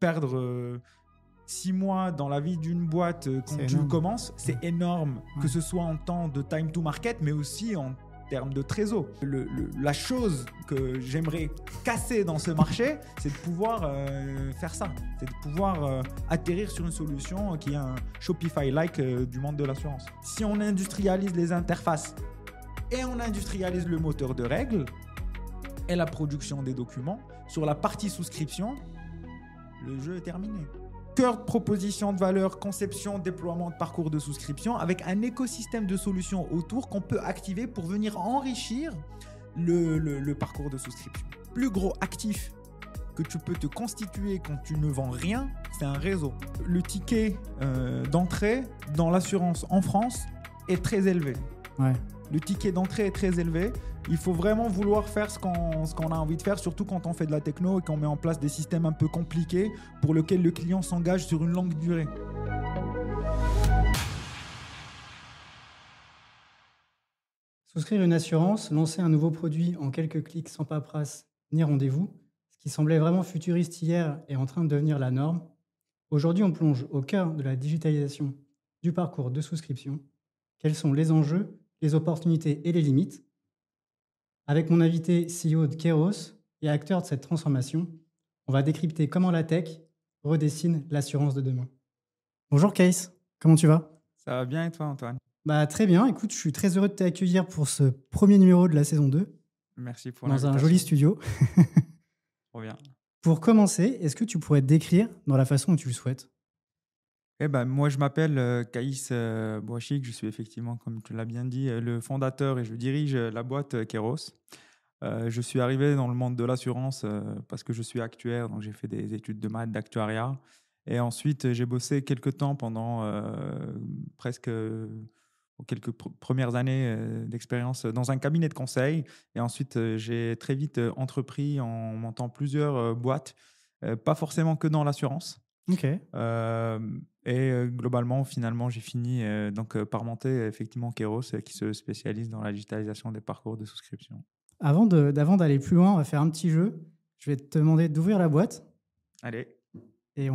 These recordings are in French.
perdre 6 mois dans la vie d'une boîte quand tu commences, c'est énorme, que ce soit en temps de time to market, mais aussi en termes de trésor. La chose que j'aimerais casser dans ce marché, c'est de pouvoir faire ça, c'est de pouvoir atterrir sur une solution qui est un Shopify-like du monde de l'assurance. Si on industrialise les interfaces et on industrialise le moteur de règles et la production des documents, sur la partie souscription, le jeu est terminé. Cœur de proposition de valeur, conception, déploiement de parcours de souscription avec un écosystème de solutions autour qu'on peut activer pour venir enrichir le parcours de souscription. Plus gros actif que tu peux te constituer quand tu ne vends rien, c'est un réseau. Le ticket d'entrée dans l'assurance en France est très élevé. Ouais. Le ticket d'entrée est très élevé. Il faut vraiment vouloir faire ce qu'on a envie de faire, surtout quand on fait de la techno et qu'on met en place des systèmes un peu compliqués pour lesquels le client s'engage sur une longue durée. Souscrire une assurance, lancer un nouveau produit en quelques clics sans paperasse ni rendez-vous, ce qui semblait vraiment futuriste hier est en train de devenir la norme. Aujourd'hui, on plonge au cœur de la digitalisation du parcours de souscription. Quels sont les enjeux, les opportunités et les limites? Avec mon invité CEO de Kairos et acteur de cette transformation, on va décrypter comment la tech redessine l'assurance de demain. Bonjour Kees, comment tu vas? Ça va bien et toi Antoine? Très bien, écoute, je suis très heureux de t'accueillir pour ce premier numéro de la saison 2. Merci pour l'invitation. Dans un joli studio. Trop bien. Pour commencer, est-ce que tu pourrais te décrire dans la façon dont tu le souhaites? Moi, je m'appelle Kaïs Bouachik. Je suis effectivement, comme tu l'as bien dit, le fondateur et je dirige la boîte Kairos. Je suis arrivé dans le monde de l'assurance parce que je suis actuaire, donc j'ai fait des études de maths, d'actuariat. Et ensuite, j'ai bossé quelques temps pendant presque quelques premières années d'expérience dans un cabinet de conseil. Et ensuite, j'ai très vite entrepris en montant plusieurs boîtes, pas forcément que dans l'assurance. Ok. Globalement, finalement, j'ai fini par monter effectivement Kairos qui se spécialise dans la digitalisation des parcours de souscription. Avant d'aller plus loin, on va faire un petit jeu. Je vais te demander d'ouvrir la boîte. Allez. Et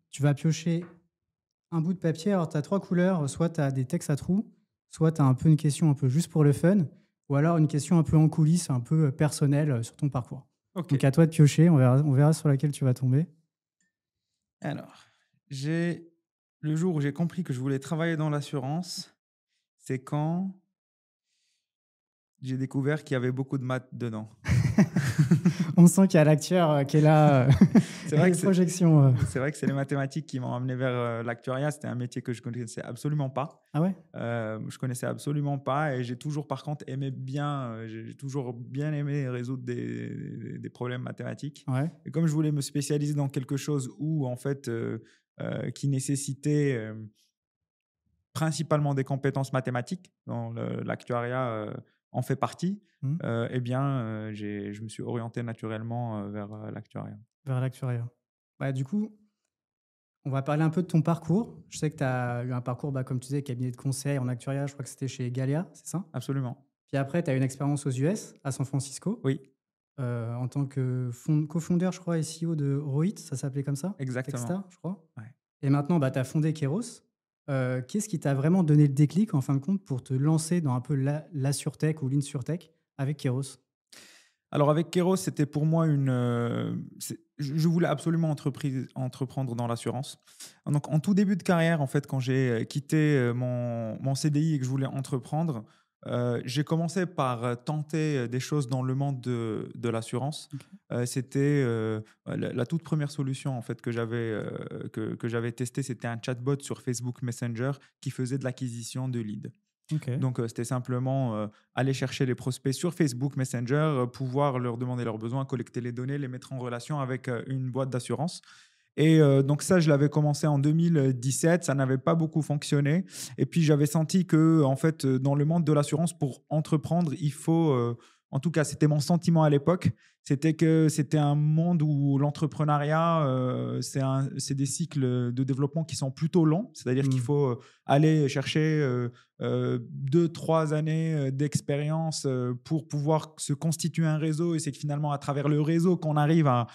tu vas piocher un bout de papier. Alors, tu as 3 couleurs. Soit tu as des textes à trous, soit tu as un peu une question un peu juste pour le fun, ou alors une question un peu en coulisses, un peu personnelle sur ton parcours. Okay. Donc, à toi de piocher. On verra sur laquelle tu vas tomber. Alors, le jour où j'ai compris que je voulais travailler dans l'assurance, c'est quand j'ai découvert qu'il y avait beaucoup de maths dedans. On sent qu'il y a l'actuaire qui est là. C'est vrai que projections. C'est vrai que c'est les mathématiques qui m'ont amené vers l'actuariat. C'était un métier que je connaissais absolument pas. Ah ouais? Je connaissais absolument pas et j'ai toujours par contre j'ai toujours bien aimé résoudre des problèmes mathématiques. Ouais. Et comme je voulais me spécialiser dans quelque chose où en fait qui nécessitait principalement des compétences mathématiques, dans l'actuariat en fait partie, je me suis orienté naturellement vers l'actuariat. Vers l'actuariat. Du coup, on va parler un peu de ton parcours. Je sais que tu as eu un parcours, comme tu disais, cabinet de conseil en actuariat. Je crois que c'était chez Gallia, c'est ça? Absolument. Puis après, tu as eu une expérience aux US, à San Francisco. Oui. En tant que cofondeur, je crois, et CEO de Rohit, ça s'appelait comme ça? Exactement. Techstar, je crois. Ouais. Et maintenant, tu as fondé Kairos. Qu'est-ce qui t'a vraiment donné le déclic, en fin de compte, pour te lancer dans un peu l'assurtech ou l'insurtech avec Kairos? Alors, avec Kairos, c'était pour moi je voulais absolument entreprendre dans l'assurance. Donc, en tout début de carrière, en fait, quand j'ai quitté mon CDI et que je voulais entreprendre, j'ai commencé par tenter des choses dans le monde de l'assurance. Okay. C'était la toute première solution en fait, que j'avais testée, c'était un chatbot sur Facebook Messenger qui faisait de l'acquisition de leads. Okay. Donc, c'était simplement aller chercher les prospects sur Facebook Messenger, pouvoir leur demander leurs besoins, collecter les données, les mettre en relation avec une boîte d'assurance. Et donc ça, je l'avais commencé en 2017, ça n'avait pas beaucoup fonctionné. Et puis, j'avais senti que, en fait, dans le monde de l'assurance, pour entreprendre, il faut en tout cas, c'était mon sentiment à l'époque, c'était que c'était un monde où l'entrepreneuriat, c'est des cycles de développement qui sont plutôt longs. C'est-à-dire qu'il faut aller chercher 2-3 années d'expérience pour pouvoir se constituer un réseau. Et c'est que finalement, à travers le réseau qu'on arrive à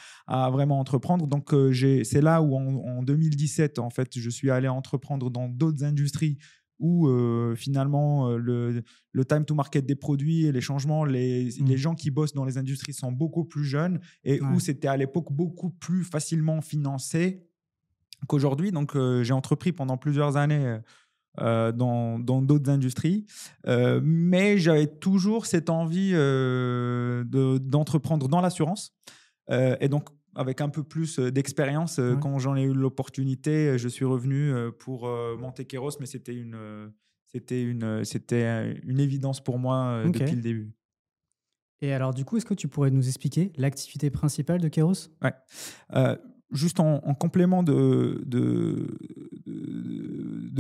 vraiment entreprendre. Donc, c'est là où en 2017, en fait, je suis allé entreprendre dans d'autres industries où finalement le time to market des produits et les changements, les gens qui bossent dans les industries sont beaucoup plus jeunes et où c'était à l'époque beaucoup plus facilement financé qu'aujourd'hui. Donc, j'ai entrepris pendant plusieurs années dans d'autres industries, mais j'avais toujours cette envie d'entreprendre dans l'assurance. Et donc, avec un peu plus d'expérience, quand j'en ai eu l'opportunité, je suis revenu pour monter Keros, mais c'était une évidence pour moi depuis le début. Et alors, du coup, est-ce que tu pourrais nous expliquer l'activité principale de Keros ? Ouais. Juste en complément de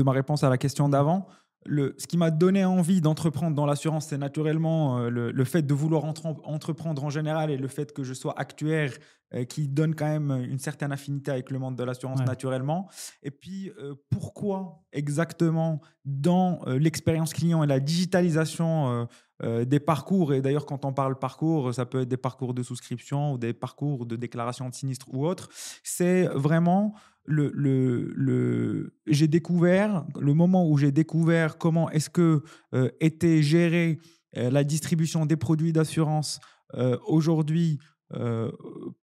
ma réponse à la question d'avant, ce qui m'a donné envie d'entreprendre dans l'assurance, c'est naturellement le fait de vouloir entreprendre en général et le fait que je sois actuaire qui donne quand même une certaine affinité avec le monde de l'assurance naturellement. Et puis, pourquoi exactement dans l'expérience client et la digitalisation des parcours, et d'ailleurs quand on parle parcours, ça peut être des parcours de souscription ou des parcours de déclaration de sinistre ou autre, c'est vraiment j'ai découvert, le moment où j'ai découvert comment est-ce que était gérée la distribution des produits d'assurance aujourd'hui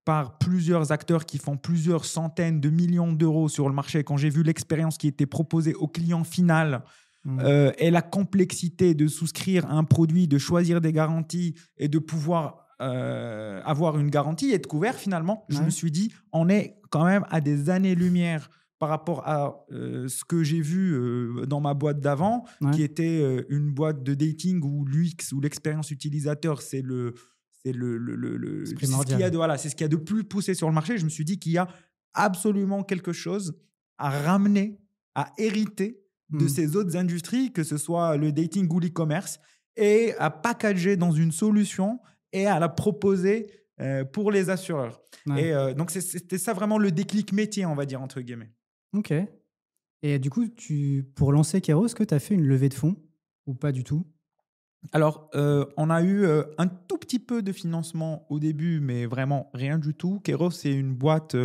par plusieurs acteurs qui font plusieurs centaines de millions d'euros sur le marché. Quand j'ai vu l'expérience qui était proposée au client final et la complexité de souscrire un produit, de choisir des garanties et de pouvoir avoir une garantie et être couvert finalement, je me suis dit, on est quand même à des années-lumière par rapport à ce que j'ai vu dans ma boîte d'avant, qui était une boîte de dating où l'UX ou l'expérience utilisateur, c'est ce qu'il y a de plus poussé sur le marché. Je me suis dit qu'il y a absolument quelque chose à ramener, à hériter de ces autres industries, que ce soit le dating ou l'e-commerce, et à packager dans une solution et à la proposer pour les assureurs. Et donc, c'était ça vraiment le déclic métier, on va dire, entre guillemets. Ok. Et du coup, pour lancer Keros, est-ce que tu as fait une levée de fonds ou pas du tout ? Alors, on a eu un tout petit peu de financement au début, mais vraiment rien du tout. Keros, c'est une boîte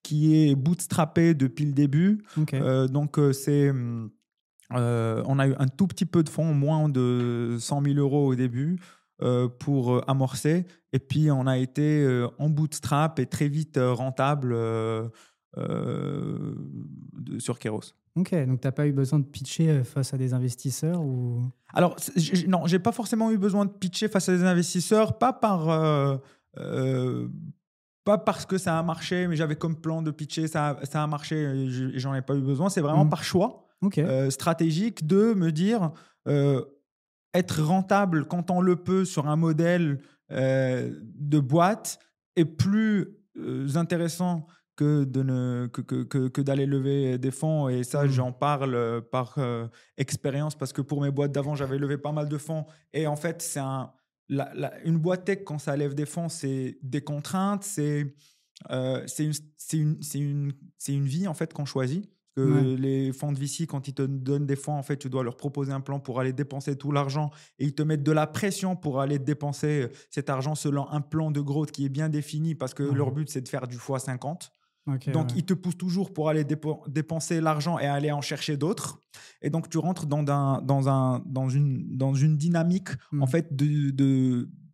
qui est bootstrappée depuis le début. Donc, on a eu un tout petit peu de fonds, moins de 100 000 euros au début pour amorcer. Et puis, on a été en bootstrap et très vite rentable sur Keros. Ok, donc tu n'as pas eu besoin de pitcher face à des investisseurs ou... Alors, non, je n'ai pas forcément eu besoin de pitcher face à des investisseurs, pas parce que ça a marché, mais j'avais comme plan de pitcher, ça a marché et j'en ai pas eu besoin. C'est vraiment par choix stratégique de me dire être rentable quand on le peut sur un modèle de boîte est plus intéressant que d'aller lever des fonds. Et ça, j'en parle par expérience parce que pour mes boîtes d'avant, j'avais levé pas mal de fonds. Et en fait, une boîte tech, quand ça lève des fonds, c'est des contraintes, c'est une vie en fait qu'on choisit. Les fonds de VC, quand ils te donnent des fonds, en fait, tu dois leur proposer un plan pour aller dépenser tout l'argent et ils te mettent de la pression pour aller dépenser cet argent selon un plan de growth qui est bien défini parce que leur but, c'est de faire du x50. Donc, ils te poussent toujours pour aller dépenser l'argent et aller en chercher d'autres. Et donc, tu rentres dans une dynamique en fait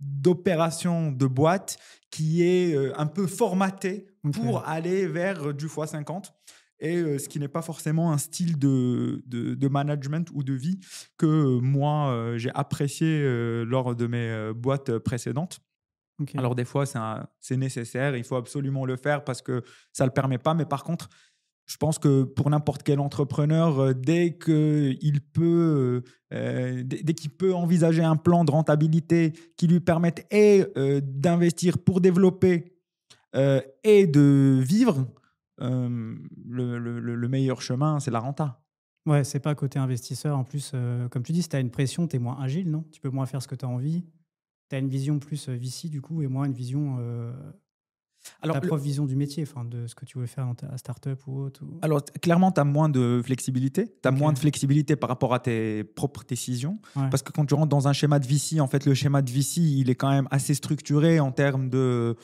d'opération de boîte qui est un peu formatée pour aller vers du x50. Et ce qui n'est pas forcément un style de management ou de vie que moi, j'ai apprécié lors de mes boîtes précédentes. Alors, des fois, c'est nécessaire, il faut absolument le faire parce que ça ne le permet pas. Mais par contre, je pense que pour n'importe quel entrepreneur, dès qu'il peut envisager un plan de rentabilité qui lui permette d'investir pour développer et de vivre, le meilleur chemin, c'est la renta. Ouais, c'est pas côté investisseur. En plus, comme tu dis, si tu as une pression, tu es moins agile, non ? Tu peux moins faire ce que tu as envie. tu as une vision plus VC du coup et moi une vision, Alors, ta propre vision du métier, enfin de ce que tu veux faire dans ta startup ou autre. alors, clairement, tu as moins de flexibilité. Tu as Ok. moins de flexibilité par rapport à tes propres décisions. Ouais. Parce que quand tu rentres dans un schéma de VC, en fait, le schéma de VC, il est quand même assez structuré en termes de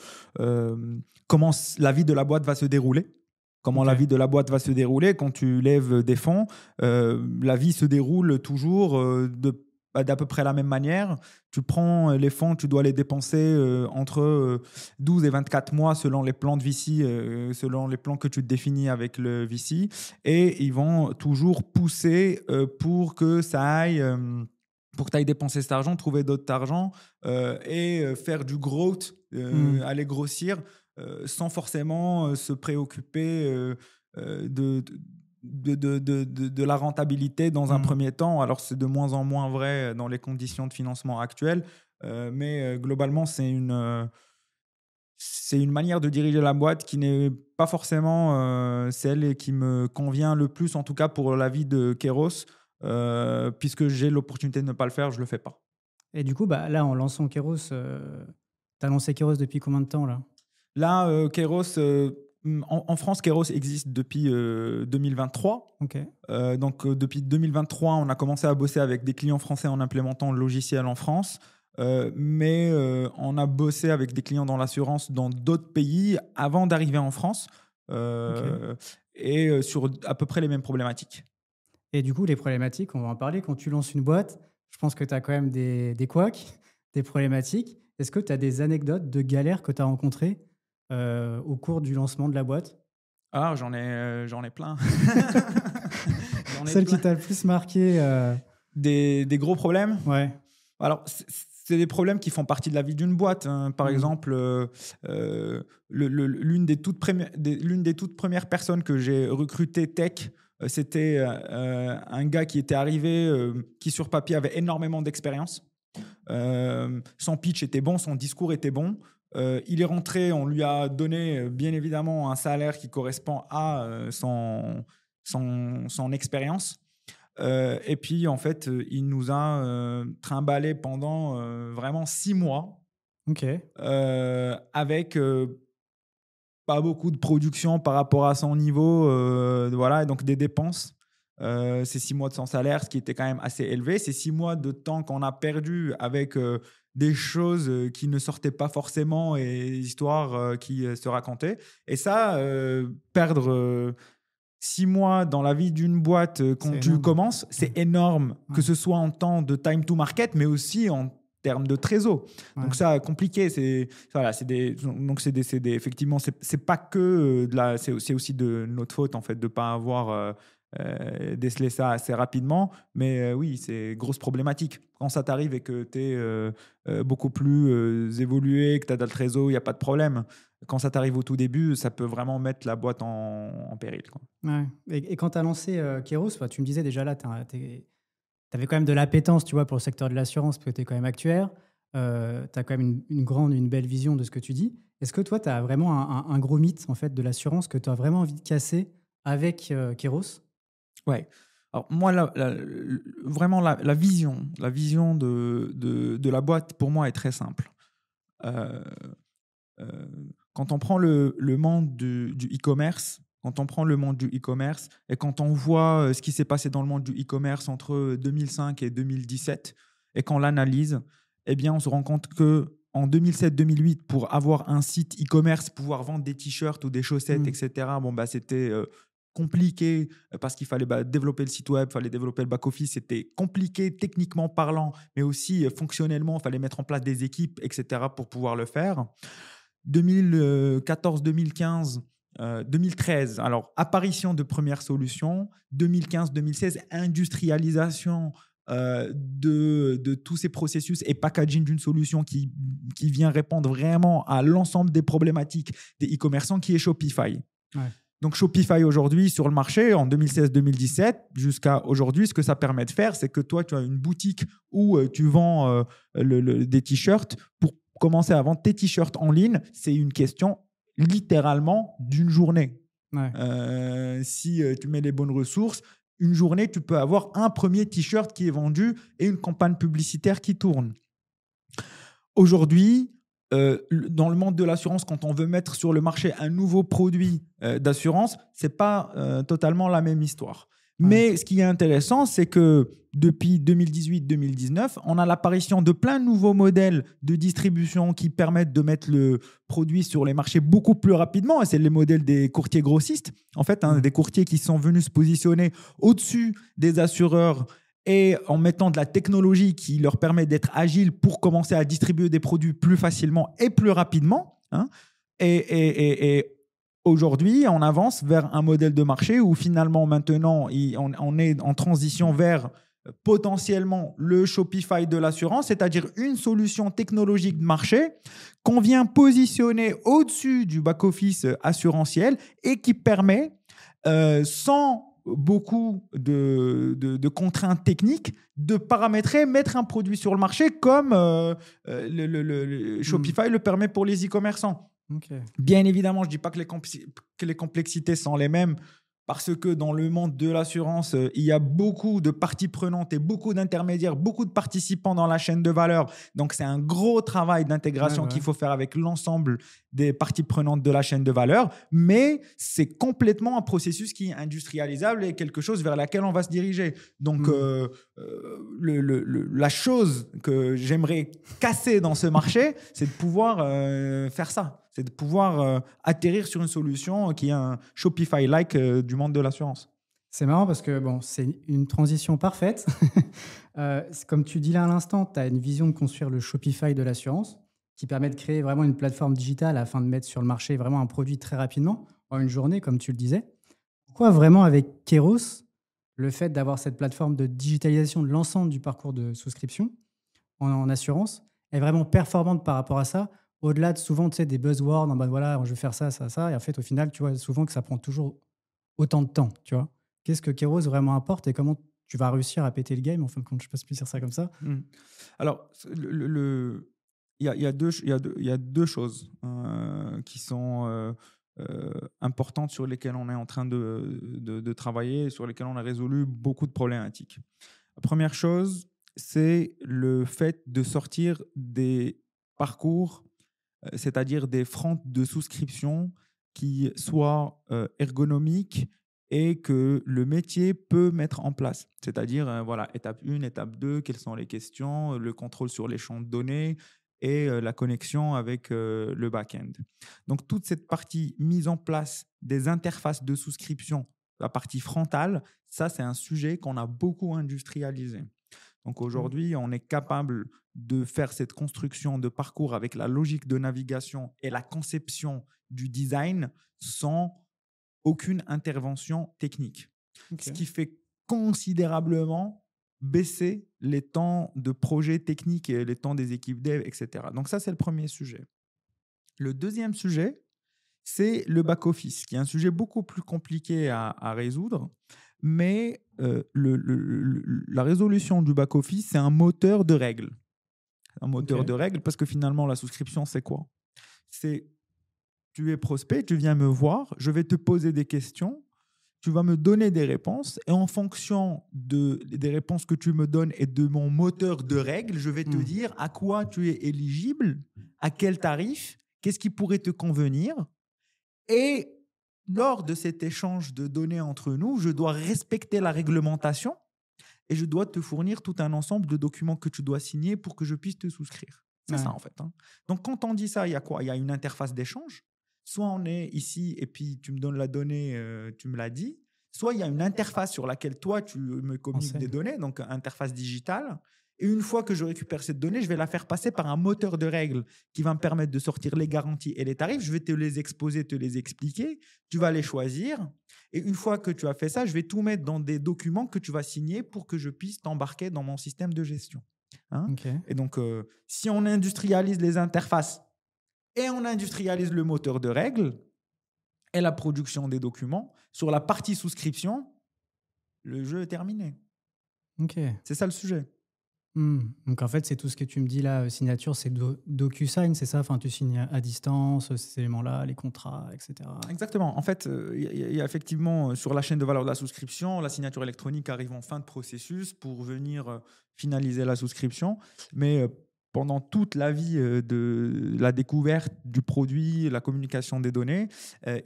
comment la vie de la boîte va se dérouler. Comment Ok. la vie de la boîte va se dérouler quand tu lèves des fonds. La vie se déroule toujours d'à peu près la même manière. Tu prends les fonds, tu dois les dépenser entre 12 et 24 mois selon les plans de VC, selon les plans que tu te définis avec le VC. Et ils vont toujours pousser pour que ça aille... pour que tu ailles dépenser cet argent, trouver d'autres argent et faire du growth, aller grossir sans forcément se préoccuper de la rentabilité dans un premier temps. Alors, c'est de moins en moins vrai dans les conditions de financement actuelles, mais globalement, c'est une manière de diriger la boîte qui n'est pas forcément celle qui me convient le plus, en tout cas pour la vie de Keros, puisque j'ai l'opportunité de ne pas le faire, je ne le fais pas. Et du coup, bah, là, en lançant Keros, tu as lancé Keros depuis combien de temps là? Là, Keros, en France, Keros existe depuis 2023. Ok. Donc, depuis 2023, on a commencé à bosser avec des clients français en implémentant le logiciel en France. Mais on a bossé avec des clients dans l'assurance dans d'autres pays avant d'arriver en France et sur à peu près les mêmes problématiques. Et du coup, les problématiques, on va en parler. Quand tu lances une boîte, je pense que tu as quand même des couacs, des problématiques. Est-ce que tu as des anecdotes de galères que tu as rencontrées au cours du lancement de la boîte? Ah, j'en ai plein. Celle qui t'a le plus marqué? Des gros problèmes? Ouais. Alors, c'est des problèmes qui font partie de la vie d'une boîte. Par exemple, l'une des toutes premières personnes que j'ai recrutées tech, c'était un gars qui était arrivé, qui sur papier avait énormément d'expérience. Son pitch était bon, son discours était bon. Il est rentré, on lui a donné bien évidemment un salaire qui correspond à son expérience. Et puis, en fait, il nous a trimballé pendant vraiment 6 mois Ok. avec pas beaucoup de production par rapport à son niveau. Voilà, et donc des dépenses. Ces 6 mois de son salaire, ce qui était quand même assez élevé. Ces 6 mois de temps qu'on a perdu avec des choses qui ne sortaient pas forcément et des histoires qui se racontaient. Et ça, perdre 6 mois dans la vie d'une boîte quand tu commences, c'est énorme, que ce soit en temps de time to market, mais aussi en termes de trésor. Donc ça, compliqué. Effectivement, c'est pas que c'est aussi de notre faute en fait de pas avoir déceler ça assez rapidement. Mais oui, c'est grosse problématique. Quand ça t'arrive et que tu es beaucoup plus évolué, que tu as de le trésor, il n'y a pas de problème. Quand ça t'arrive au tout début, ça peut vraiment mettre la boîte en péril, quoi. Ouais. Et quand tu as lancé Keros, tu me disais déjà là, tu avais quand même de l'appétence, tu vois, pour le secteur de l'assurance, parce que tu es quand même actuaire. Tu as quand même une belle vision de ce que tu dis. Est-ce que toi, tu as vraiment un gros mythe en fait, de l'assurance que tu as vraiment envie de casser avec Keros? Ouais. Alors moi, vraiment la vision de la boîte, pour moi, est très simple. Quand on prend le monde du e-commerce, quand on prend le monde du e-commerce et quand on voit ce qui s'est passé dans le monde du e-commerce entre 2005 et 2017 et qu'on l'analyse, eh bien, on se rend compte que en 2007-2008, pour avoir un site e-commerce, pouvoir vendre des t-shirts ou des chaussettes, etc., c'était compliqué parce qu'il fallait développer le site web, il fallait développer le back-office. C'était compliqué techniquement parlant, mais aussi fonctionnellement, il fallait mettre en place des équipes, etc., pour pouvoir le faire. 2014, 2015, 2013, alors apparition de premières solutions. 2015, 2016, industrialisation de tous ces processus et packaging d'une solution qui vient répondre vraiment à l'ensemble des problématiques des e-commerçants, qui est Shopify. Ouais. Donc Shopify aujourd'hui sur le marché en 2016-2017 jusqu'à aujourd'hui, ce que ça permet de faire, c'est que toi, tu as une boutique où tu vends des t-shirts. Pour commencer à vendre tes t-shirts en ligne, c'est une question littéralement d'une journée. Ouais. Si tu mets les bonnes ressources, une journée, tu peux avoir un premier t-shirt qui est vendu et une campagne publicitaire qui tourne. Aujourd'hui, dans le monde de l'assurance, quand on veut mettre sur le marché un nouveau produit d'assurance, ce n'est pas totalement la même histoire. Ouais. Mais ce qui est intéressant, c'est que depuis 2018-2019, on a l'apparition de plein de nouveaux modèles de distribution qui permettent de mettre le produit sur les marchés beaucoup plus rapidement. Et c'est les modèles des courtiers grossistes, en fait, des courtiers qui sont venus se positionner au-dessus des assureurs et en mettant de la technologie qui leur permet d'être agiles pour commencer à distribuer des produits plus facilement et plus rapidement. Et aujourd'hui, on avance vers un modèle de marché où finalement, maintenant, on est en transition vers potentiellement le Shopify de l'assurance, c'est-à-dire une solution technologique de marché qu'on vient positionner au-dessus du back-office assurantiel et qui permet, sans beaucoup de contraintes techniques, de paramétrer, mettre un produit sur le marché comme le Shopify le permet pour les e-commerçants. Okay. Bien évidemment, je ne dis pas que les complexités sont les mêmes, parce que dans le monde de l'assurance, il y a beaucoup de parties prenantes et beaucoup d'intermédiaires, beaucoup de participants dans la chaîne de valeur. Donc, c'est un gros travail d'intégration qu'il faut faire avec l'ensemble des parties prenantes de la chaîne de valeur. Mais c'est complètement un processus qui est industrialisable et quelque chose vers laquelle on va se diriger. Donc, la chose que j'aimerais casser dans ce marché, c'est de pouvoir faire ça. C'est de pouvoir atterrir sur une solution qui est un Shopify-like du monde de l'assurance. C'est marrant parce que c'est une transition parfaite. Comme tu dis là à l'instant, tu as une vision de construire le Shopify de l'assurance qui permet de créer vraiment une plateforme digitale afin de mettre sur le marché vraiment un produit très rapidement, en une journée, comme tu le disais. Pourquoi vraiment avec Keros, le fait d'avoir cette plateforme de digitalisation de l'ensemble du parcours de souscription en assurance est vraiment performante par rapport à ça, au-delà de souvent des buzzwords en mode voilà, je vais faire ça, ça, ça. Et en fait, au final, tu vois souvent que ça prend toujours autant de temps. Tu vois. Qu'est-ce que Keros vraiment apporte et comment tu vas réussir à péter le game, en fin de compte? Je ne sais pas si je peux dire ça comme ça. Alors, il y a deux choses qui sont importantes sur lesquelles on est en train de travailler et sur lesquelles on a résolu beaucoup de problématiques. La première chose, c'est le fait de sortir des parcours, c'est-à-dire des fronts de souscription qui soient ergonomiques et que le métier peut mettre en place. C'est-à-dire, voilà, étape 1, étape 2, quelles sont les questions, le contrôle sur les champs de données et la connexion avec le back-end. Donc, toute cette partie mise en place des interfaces de souscription, la partie frontale, ça, c'est un sujet qu'on a beaucoup industrialisé. Donc aujourd'hui, on est capable de faire cette construction de parcours avec la logique de navigation et la conception du design sans aucune intervention technique. Ce qui fait considérablement baisser les temps de projet technique et les temps des équipes dev, etc. Donc ça, c'est le premier sujet. Le deuxième sujet, c'est le back-office, qui est un sujet beaucoup plus compliqué à résoudre. Mais la résolution du back-office, c'est un moteur de règles. Un moteur de règles, parce que finalement, la souscription, c'est quoi? C'est, tu es prospect, tu viens me voir, je vais te poser des questions, tu vas me donner des réponses, et en fonction des réponses que tu me donnes et de mon moteur de règles, je vais te dire à quoi tu es éligible, à quel tarif, qu'est-ce qui pourrait te convenir. Et lors de cet échange de données entre nous, je dois respecter la réglementation et je dois te fournir tout un ensemble de documents que tu dois signer pour que je puisse te souscrire. C'est ça, en fait. Donc, quand on dit ça, il y a quoi? Il y a une interface d'échange. Soit on est ici et puis tu me donnes la donnée, tu me l'as dit. Soit il y a une interface sur laquelle toi, tu me communiques des données, donc interface digitale. Et une fois que je récupère cette donnée, je vais la faire passer par un moteur de règles qui va me permettre de sortir les garanties et les tarifs. Je vais te les exposer, te les expliquer. Tu vas les choisir. Et une fois que tu as fait ça, je vais tout mettre dans des documents que tu vas signer pour que je puisse t'embarquer dans mon système de gestion. Et donc, si on industrialise les interfaces et on industrialise le moteur de règles et la production des documents, sur la partie souscription, le jeu est terminé. C'est ça le sujet. Donc en fait, c'est tout ce que tu me dis là, signature, c'est DocuSign, c'est ça? Enfin, tu signes à distance, ces éléments-là, les contrats, etc. Exactement. En fait, il y a effectivement sur la chaîne de valeur de la souscription, la signature électronique arrive en fin de processus pour venir finaliser la souscription. Mais pendant toute la vie de la découverte du produit, la communication des données,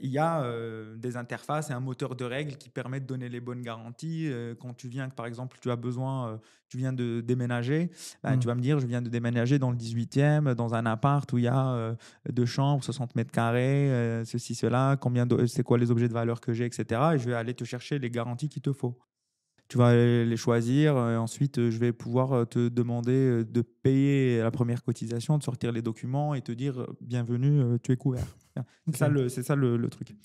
il y a des interfaces et un moteur de règles qui permettent de donner les bonnes garanties. Quand tu viens, par exemple, tu viens de déménager, tu vas me dire, je viens de déménager dans le 18e, dans un appart où il y a 2 chambres, 60 mètres carrés, ceci, cela, c'est quoi les objets de valeur que j'ai, etc. Et je vais aller te chercher les garanties qu'il te faut. Tu vas les choisir. Ensuite, je vais pouvoir te demander de payer la première cotisation, de sortir les documents et te dire bienvenue, tu es couvert. C'est ça le truc.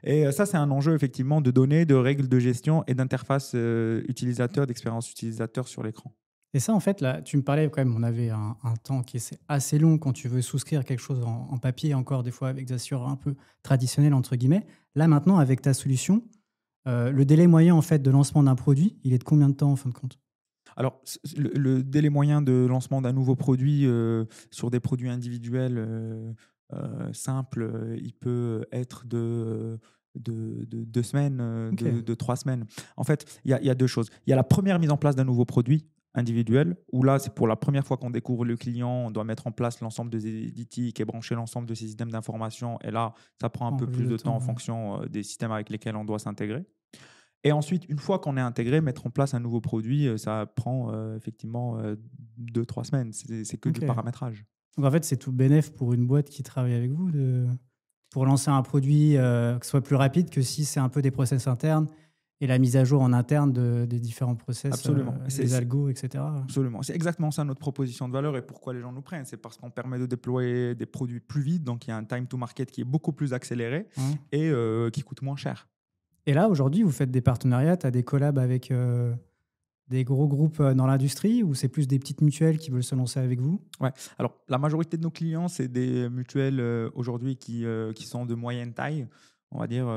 Et ça, c'est un enjeu effectivement de données, de règles de gestion et d'interface utilisateur, d'expérience utilisateur sur l'écran. Et ça, en fait, là, tu me parlais quand même, on avait un temps qui est assez long quand tu veux souscrire quelque chose en papier, encore des fois avec des assureurs un peu traditionnels, entre guillemets. Là, maintenant, avec ta solution, le délai moyen en fait, de lancement d'un produit, il est de combien de temps en fin de compte? Alors, le délai moyen de lancement d'un nouveau produit sur des produits individuels simples, il peut être de 2 semaines, de 3 semaines. En fait, il y a 2 choses. Il y a la première mise en place d'un nouveau produit individuel, où là, c'est pour la première fois qu'on découvre le client, on doit mettre en place l'ensemble des éditiques et brancher l'ensemble de ces systèmes d'information. Et là, ça prend un peu plus de temps en fonction des systèmes avec lesquels on doit s'intégrer. Et ensuite, une fois qu'on est intégré, mettre en place un nouveau produit, ça prend effectivement 2-3 semaines. C'est que du paramétrage. Donc en fait, c'est tout bénef pour une boîte qui travaille avec vous pour lancer un produit que ce soit plus rapide que si c'est un peu des process internes et la mise à jour en interne des différents process, absolument. Les algos, etc. Absolument. C'est exactement ça notre proposition de valeur et pourquoi les gens nous prennent. C'est parce qu'on permet de déployer des produits plus vite, donc il y a un time to market qui est beaucoup plus accéléré et qui coûte moins cher. Et là, aujourd'hui, vous faites des partenariats, tu as des collabs avec des gros groupes dans l'industrie ou c'est plus des petites mutuelles qui veulent se lancer avec vous? Ouais. Alors, la majorité de nos clients, c'est des mutuelles aujourd'hui qui sont de moyenne taille. On va dire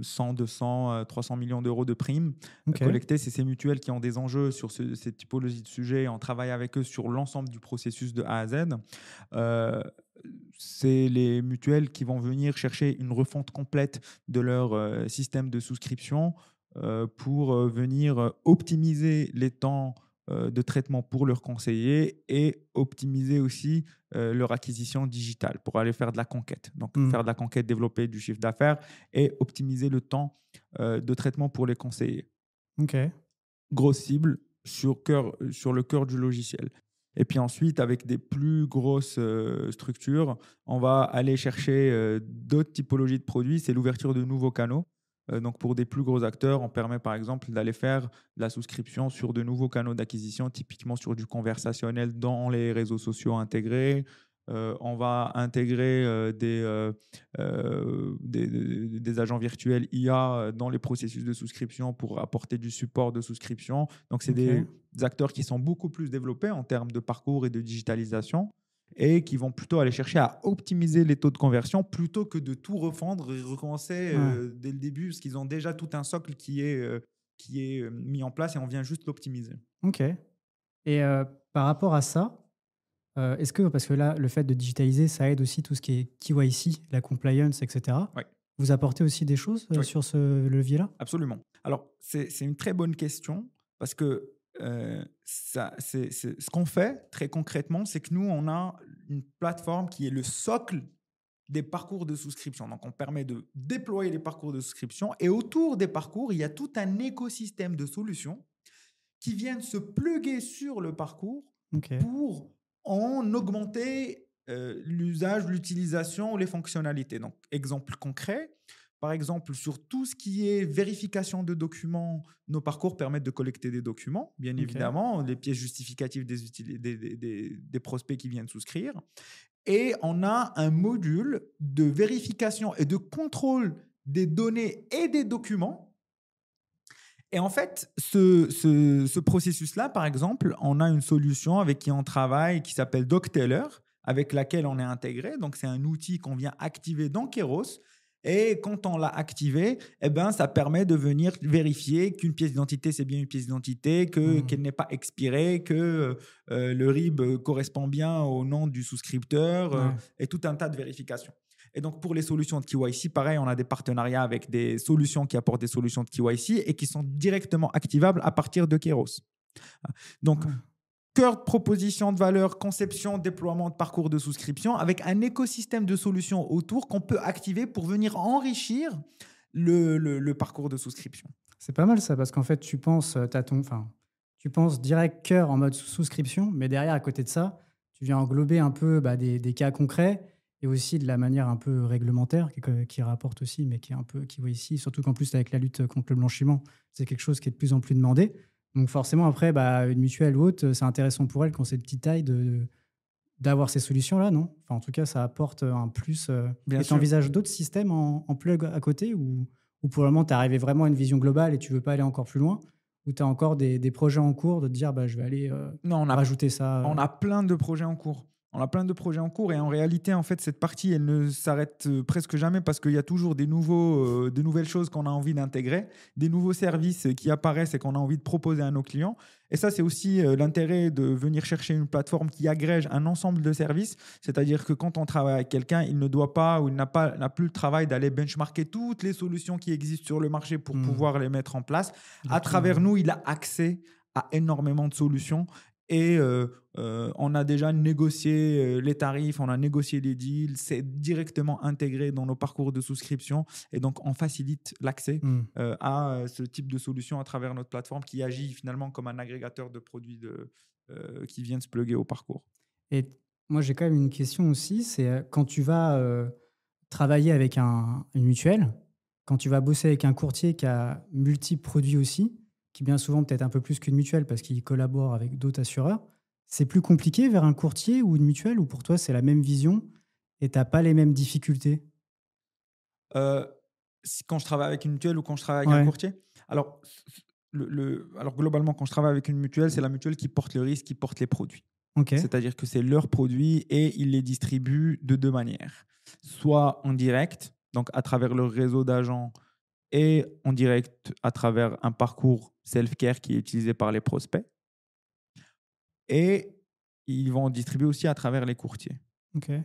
100, 200, 300 millions d'euros de primes collectées. C'est ces mutuelles qui ont des enjeux sur cette typologie de sujets. On travaille avec eux sur l'ensemble du processus de A à Z. C'est les mutuelles qui vont venir chercher une refonte complète de leur système de souscription pour venir optimiser les temps de traitement pour leurs conseillers et optimiser aussi leur acquisition digitale pour aller faire de la conquête. Donc, faire de la conquête, développer du chiffre d'affaires et optimiser le temps de traitement pour les conseillers. Grosse cible sur le cœur du logiciel. Et puis ensuite, avec des plus grosses structures, on va aller chercher d'autres typologies de produits. C'est l'ouverture de nouveaux canaux. Donc, pour des plus gros acteurs, on permet par exemple d'aller faire de la souscription sur de nouveaux canaux d'acquisition, typiquement sur du conversationnel dans les réseaux sociaux intégrés. On va intégrer des agents virtuels IA dans les processus de souscription pour apporter du support de souscription. Donc, c'est des acteurs qui sont beaucoup plus développés en termes de parcours et de digitalisation et qui vont plutôt aller chercher à optimiser les taux de conversion plutôt que de tout refondre et recommencer dès le début, parce qu'ils ont déjà tout un socle qui est mis en place et on vient juste l'optimiser. Ok. Et par rapport à ça, est-ce que, parce que là, le fait de digitaliser, ça aide aussi tout ce qui est KYC, la compliance, etc. Ouais. Vous apportez aussi des choses sur ce levier-là? Absolument. Alors, c'est une très bonne question parce que ce qu'on fait très concrètement, c'est que nous, on a une plateforme qui est le socle des parcours de souscription. Donc, on permet de déployer les parcours de souscription et autour des parcours, il y a tout un écosystème de solutions qui viennent se plugger sur le parcours pour en augmenter l'usage, l'utilisation, les fonctionnalités. Donc, exemple concret, par exemple, sur tout ce qui est vérification de documents, nos parcours permettent de collecter des documents, bien évidemment, les pièces justificatives des prospects qui viennent souscrire. Et on a un module de vérification et de contrôle des données et des documents. Et en fait, ce processus-là, par exemple, on a une solution avec qui on travaille qui s'appelle DocTeller, avec laquelle on est intégré. Donc, c'est un outil qu'on vient activer dans Kairos. Et quand on l'a activé, ça permet de venir vérifier qu'une pièce d'identité, c'est bien une pièce d'identité, qu'elle n'est pas expirée, que le RIB correspond bien au nom du souscripteur et tout un tas de vérifications. Et donc, pour les solutions de KYC, pareil, on a des partenariats avec des solutions qui apportent des solutions de KYC et qui sont directement activables à partir de Kairos. Donc, cœur de proposition de valeur, conception, déploiement de parcours de souscription, avec un écosystème de solutions autour qu'on peut activer pour venir enrichir le parcours de souscription. C'est pas mal ça, parce qu'en fait, tu penses direct cœur en mode souscription, mais derrière, à côté de ça, tu viens englober un peu des cas concrets et aussi de la manière un peu réglementaire qui rapporte aussi, mais qui voit ici, surtout qu'en plus, avec la lutte contre le blanchiment, c'est quelque chose qui est de plus en plus demandé. Donc forcément, après, une mutuelle ou autre, c'est intéressant pour elle quand c'est de petite taille d'avoir ces solutions-là, non? Enfin, en tout cas, ça apporte un plus. Bien et tu sûr. envisages d'autres systèmes en plug à côté ou pour le moment, tu es arrivé vraiment à une vision globale et tu veux pas aller encore plus loin? Ou tu as encore des projets en cours de te dire, je vais aller Non, rajouter ça on a plein de projets en cours. On a plein de projets en cours et en réalité, en fait, cette partie, elle ne s'arrête presque jamais parce qu'il y a toujours des nouvelles choses qu'on a envie d'intégrer, des nouveaux services qui apparaissent et qu'on a envie de proposer à nos clients. Et ça, c'est aussi l'intérêt de venir chercher une plateforme qui agrège un ensemble de services. C'est-à-dire que quand on travaille avec quelqu'un, il ne doit pas ou il n'a plus le travail d'aller benchmarker toutes les solutions qui existent sur le marché pour pouvoir les mettre en place. À travers nous, il a accès à énormément de solutions. Et on a déjà négocié les tarifs, on a négocié les deals, c'est directement intégré dans nos parcours de souscription et donc on facilite l'accès à ce type de solution à travers notre plateforme qui agit finalement comme un agrégateur de produits qui viennent se plugger au parcours. Et moi, j'ai quand même une question aussi, c'est quand tu vas travailler avec une mutuelle, quand tu vas bosser avec un courtier qui a multiples produits aussi, qui bien souvent peut-être un peu plus qu'une mutuelle parce qu'il collabore avec d'autres assureurs, c'est plus compliqué vers un courtier ou une mutuelle ou pour toi c'est la même vision et tu n'as pas les mêmes difficultés? Quand je travaille avec une mutuelle ou quand je travaille avec un courtier? Alors, alors globalement, quand je travaille avec une mutuelle, c'est la mutuelle qui porte le risque, qui porte les produits. Okay. C'est-à-dire que c'est leurs produits et ils les distribuent de deux manières. Soit en direct, donc à travers leur réseau d'agents, et en direct à travers un parcours self-care qui est utilisé par les prospects. Et ils vont distribuer aussi à travers les courtiers. Okay.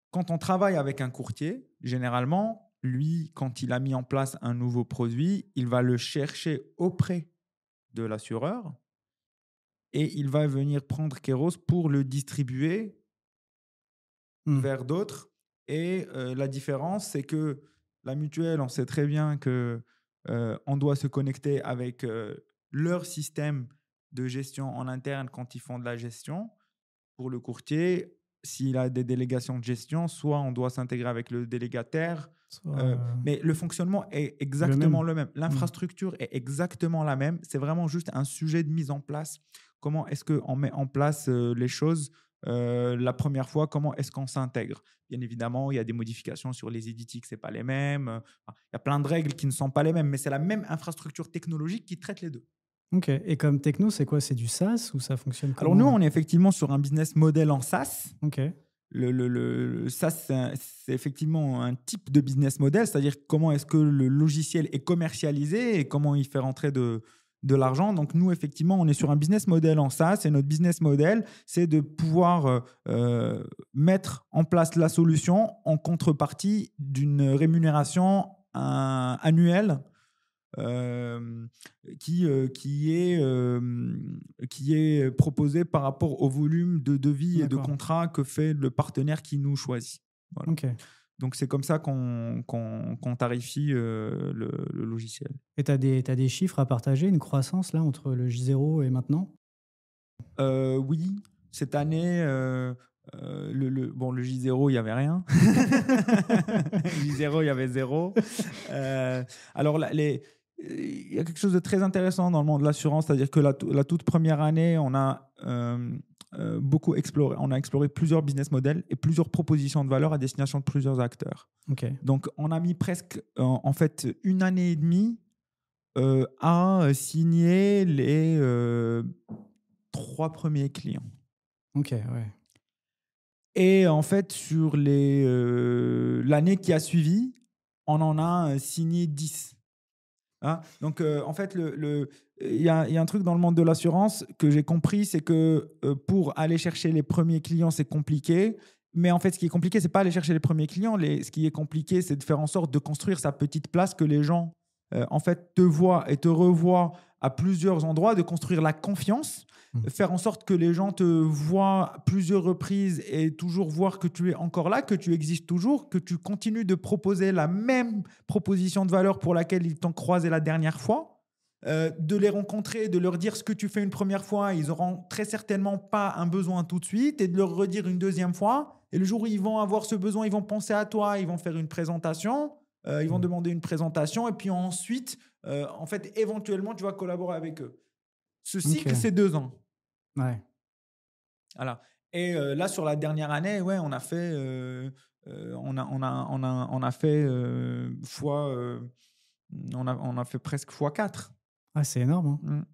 Quand on travaille avec un courtier, généralement, lui, quand il a mis en place un nouveau produit, il va le chercher auprès de l'assureur et il va venir prendre Keros pour le distribuer vers d'autres. Et la différence, c'est que la mutuelle, on sait très bien qu'on doit se connecter avec leur système de gestion en interne quand ils font de la gestion. Pour le courtier, s'il a des délégations de gestion, soit on doit s'intégrer avec le délégataire, mais le fonctionnement est exactement le même. L'infrastructure est exactement la même. C'est vraiment juste un sujet de mise en place. Comment est-ce qu'on met en place les choses la première fois, comment est-ce qu'on s'intègre? Bien évidemment, il y a des modifications sur les éditiques, ce n'est pas les mêmes. Il y a plein de règles qui ne sont pas les mêmes, mais c'est la même infrastructure technologique qui traite les deux. Ok. Et comme techno, c'est quoi? C'est du SaaS ou ça fonctionne comment? Alors nous, on est effectivement sur un business model en SaaS. Ok. Le SaaS, c'est effectivement un type de business model, c'est-à-dire comment est-ce que le logiciel est commercialisé et comment il fait rentrer de l'argent. Donc nous, effectivement, on est sur un business model en SaaS et notre business model, c'est de pouvoir mettre en place la solution en contrepartie d'une rémunération annuelle qui est proposée par rapport au volume de devis et de contrats que fait le partenaire qui nous choisit. Voilà. Okay. Donc, c'est comme ça qu'on tarifie le logiciel. Et tu as des chiffres à partager, une croissance là, entre le J0 et maintenant? Oui, cette année, le J0, il n'y avait rien. J0, il y avait 0. Alors, il y a quelque chose de très intéressant dans le monde de l'assurance, c'est-à-dire que la toute première année, on a beaucoup exploré. On a exploré plusieurs business models et plusieurs propositions de valeur à destination de plusieurs acteurs. Okay. Donc, on a mis presque en fait 1 année et demie à signer les 3 premiers clients. Ok, ouais. Et en fait, sur l'année qui a suivi, on en a signé 10. Hein? Donc, en fait, il y a un truc dans le monde de l'assurance que j'ai compris, c'est que pour aller chercher les premiers clients, c'est compliqué. Mais en fait, ce qui est compliqué, ce n'est pas aller chercher les premiers clients. Ce qui est compliqué, c'est de faire en sorte de construire sa petite place que les gens en fait, te voient et te revoient à plusieurs endroits, de construire la confiance, faire en sorte que les gens te voient plusieurs reprises et toujours voir que tu es encore là, que tu existes toujours, que tu continues de proposer la même proposition de valeur pour laquelle ils t'ont croisé la dernière fois. De les rencontrer, de leur dire ce que tu fais une première fois, ils n'auront très certainement pas un besoin tout de suite, et de leur redire une deuxième fois. Et le jour où ils vont avoir ce besoin, ils vont penser à toi, ils vont faire une présentation, ils vont demander une présentation, et puis ensuite, en fait, éventuellement, tu vas collaborer avec eux. Ce cycle, c'est 2 ans. Ouais. Voilà. Et là, sur la dernière année, ouais, on a fait, on a fait on a fait presque fois 4. Ah, c'est énorme. Hein.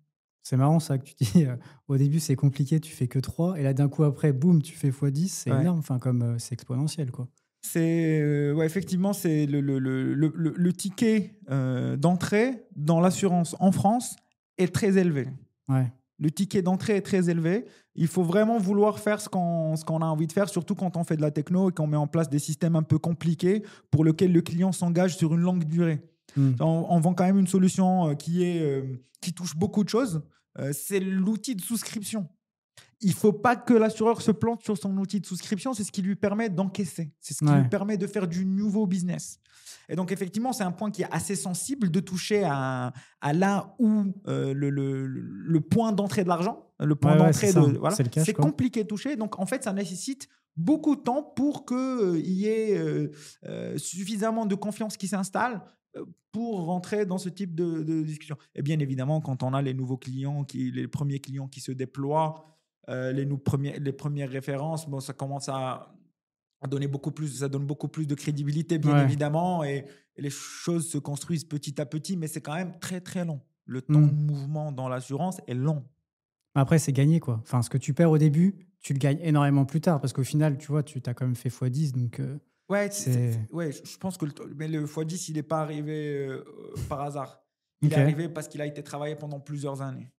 C'est marrant ça que tu dis. Au début, c'est compliqué, tu fais que 3. Et là, d'un coup, après, boum, tu fais x10. C'est énorme. Enfin, comme c'est exponentiel, quoi. C'est ouais, effectivement, c'est le ticket d'entrée dans l'assurance en France est très élevé. Ouais. Le ticket d'entrée est très élevé. Il faut vraiment vouloir faire ce qu'on a envie de faire, surtout quand on fait de la techno et qu'on met en place des systèmes un peu compliqués pour lesquels le client s'engage sur une longue durée. On vend quand même une solution qui touche beaucoup de choses. C'est l'outil de souscription. Il ne faut pas que l'assureur se plante sur son outil de souscription. C'est ce qui lui permet d'encaisser. C'est ce qui lui permet de faire du nouveau business. Et donc, effectivement, c'est un point qui est assez sensible de toucher à là où le point d'entrée de l'argent, le point d'entrée voilà, c'est compliqué de toucher. Donc, en fait, ça nécessite beaucoup de temps pour qu'il y ait suffisamment de confiance qui s'installe pour rentrer dans ce type de discussion. Et bien évidemment, quand on a les nouveaux clients, les premiers clients qui se déploient, les premières références, bon, ça commence à donner beaucoup plus, ça donne beaucoup plus de crédibilité, bien évidemment, et les choses se construisent petit à petit, mais c'est quand même très, très long. Le temps de mouvement dans l'assurance est long. Après, c'est gagné, quoi. Enfin, ce que tu perds au début, tu le gagnes énormément plus tard, parce qu'au final, tu vois, tu t'as quand même fait x10, donc ouais, je pense que mais le x10, il n'est pas arrivé par hasard. Il est arrivé parce qu'il a été travaillé pendant plusieurs années.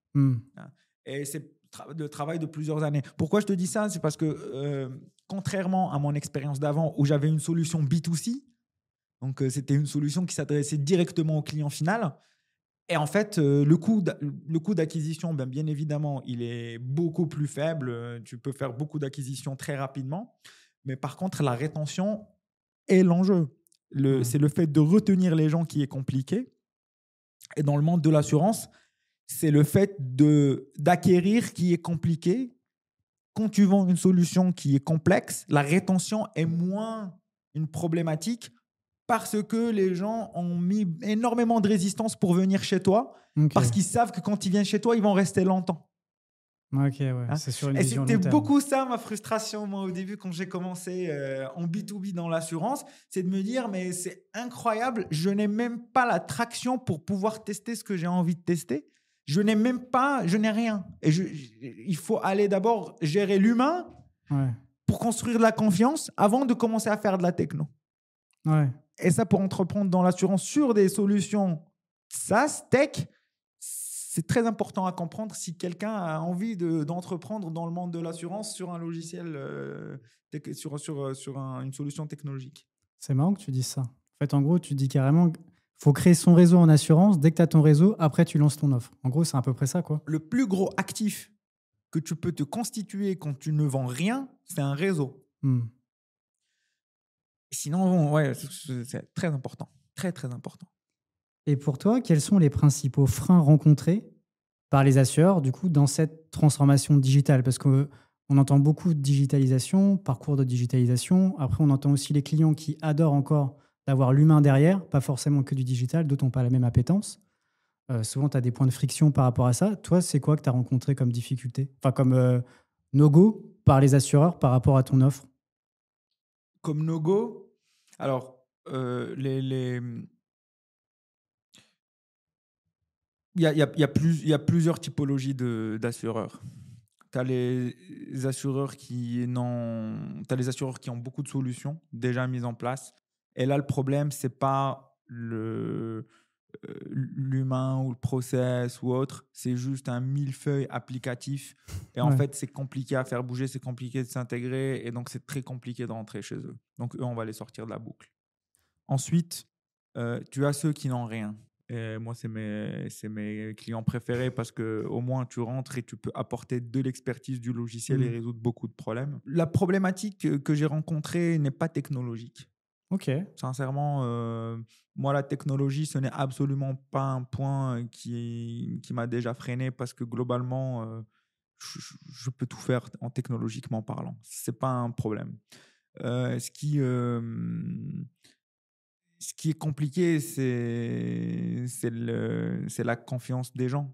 Et c'est le travail de plusieurs années. Pourquoi je te dis ça? C'est parce que contrairement à mon expérience d'avant où j'avais une solution B2C, donc c'était une solution qui s'adressait directement au client final, et en fait, le coût d'acquisition, bien évidemment, il est beaucoup plus faible. Tu peux faire beaucoup d'acquisitions très rapidement. Mais par contre, la rétention est l'enjeu. C'est le fait de retenir les gens qui est compliqué. Et dans le monde de l'assurance, c'est le fait d'acquérir qui est compliqué. Quand tu vends une solution qui est complexe, la rétention est moins une problématique parce que les gens ont mis énormément de résistance pour venir chez toi, parce qu'ils savent que quand ils viennent chez toi, ils vont rester longtemps. Ok, ouais, c'est sur une vision long terme. Et c'était terme. beaucoup ça, ma frustration, moi, au début, quand j'ai commencé en B2B dans l'assurance, c'est de me dire, mais c'est incroyable, je n'ai même pas la traction pour pouvoir tester ce que j'ai envie de tester. Je n'ai rien. Et il faut aller d'abord gérer l'humain pour construire de la confiance avant de commencer à faire de la techno. Ouais. Et ça, pour entreprendre dans l'assurance sur des solutions SaaS, tech, c'est très important à comprendre si quelqu'un a envie d'entreprendre dans le monde de l'assurance sur un logiciel, sur une solution technologique. C'est marrant que tu dises ça. En fait, en gros, tu dis carrément qu'il faut créer son réseau en assurance. Dès que tu as ton réseau, après, tu lances ton offre. En gros, c'est à peu près ça, quoi. Le plus gros actif que tu peux te constituer quand tu ne vends rien, c'est un réseau. Sinon, c'est très important. Très, très important. Et pour toi, quels sont les principaux freins rencontrés par les assureurs, du coup, dans cette transformation digitale? Parce qu'on entend beaucoup de digitalisation, parcours de digitalisation. Après, on entend aussi les clients qui adorent encore d'avoir l'humain derrière, pas forcément que du digital, d'autres n'ont pas la même appétence. Souvent, tu as des points de friction par rapport à ça. Toi, c'est quoi que tu as rencontré comme difficulté? Enfin, comme no-go par les assureurs par rapport à ton offre? Comme no-go? Alors, il y a plusieurs typologies d'assureurs. Tu as les assureurs qui ont beaucoup de solutions déjà mises en place. Et là, le problème, ce n'est pas l'humain ou le process ou autre. C'est juste un millefeuille applicatif. Et en fait, c'est compliqué à faire bouger, c'est compliqué de s'intégrer. Et donc, c'est très compliqué de rentrer chez eux. Donc, eux, on va les sortir de la boucle. Ensuite, tu as ceux qui n'ont rien. Et moi, c'est mes clients préférés parce qu'au moins, tu rentres et tu peux apporter de l'expertise du logiciel et résoudre beaucoup de problèmes. La problématique que j'ai rencontrée n'est pas technologique. Ok. Sincèrement, moi, la technologie, ce n'est absolument pas un point qui m'a déjà freiné parce que globalement, je peux tout faire en technologiquement parlant. Ce n'est pas un problème. Ce qui est compliqué, c'est la confiance des gens.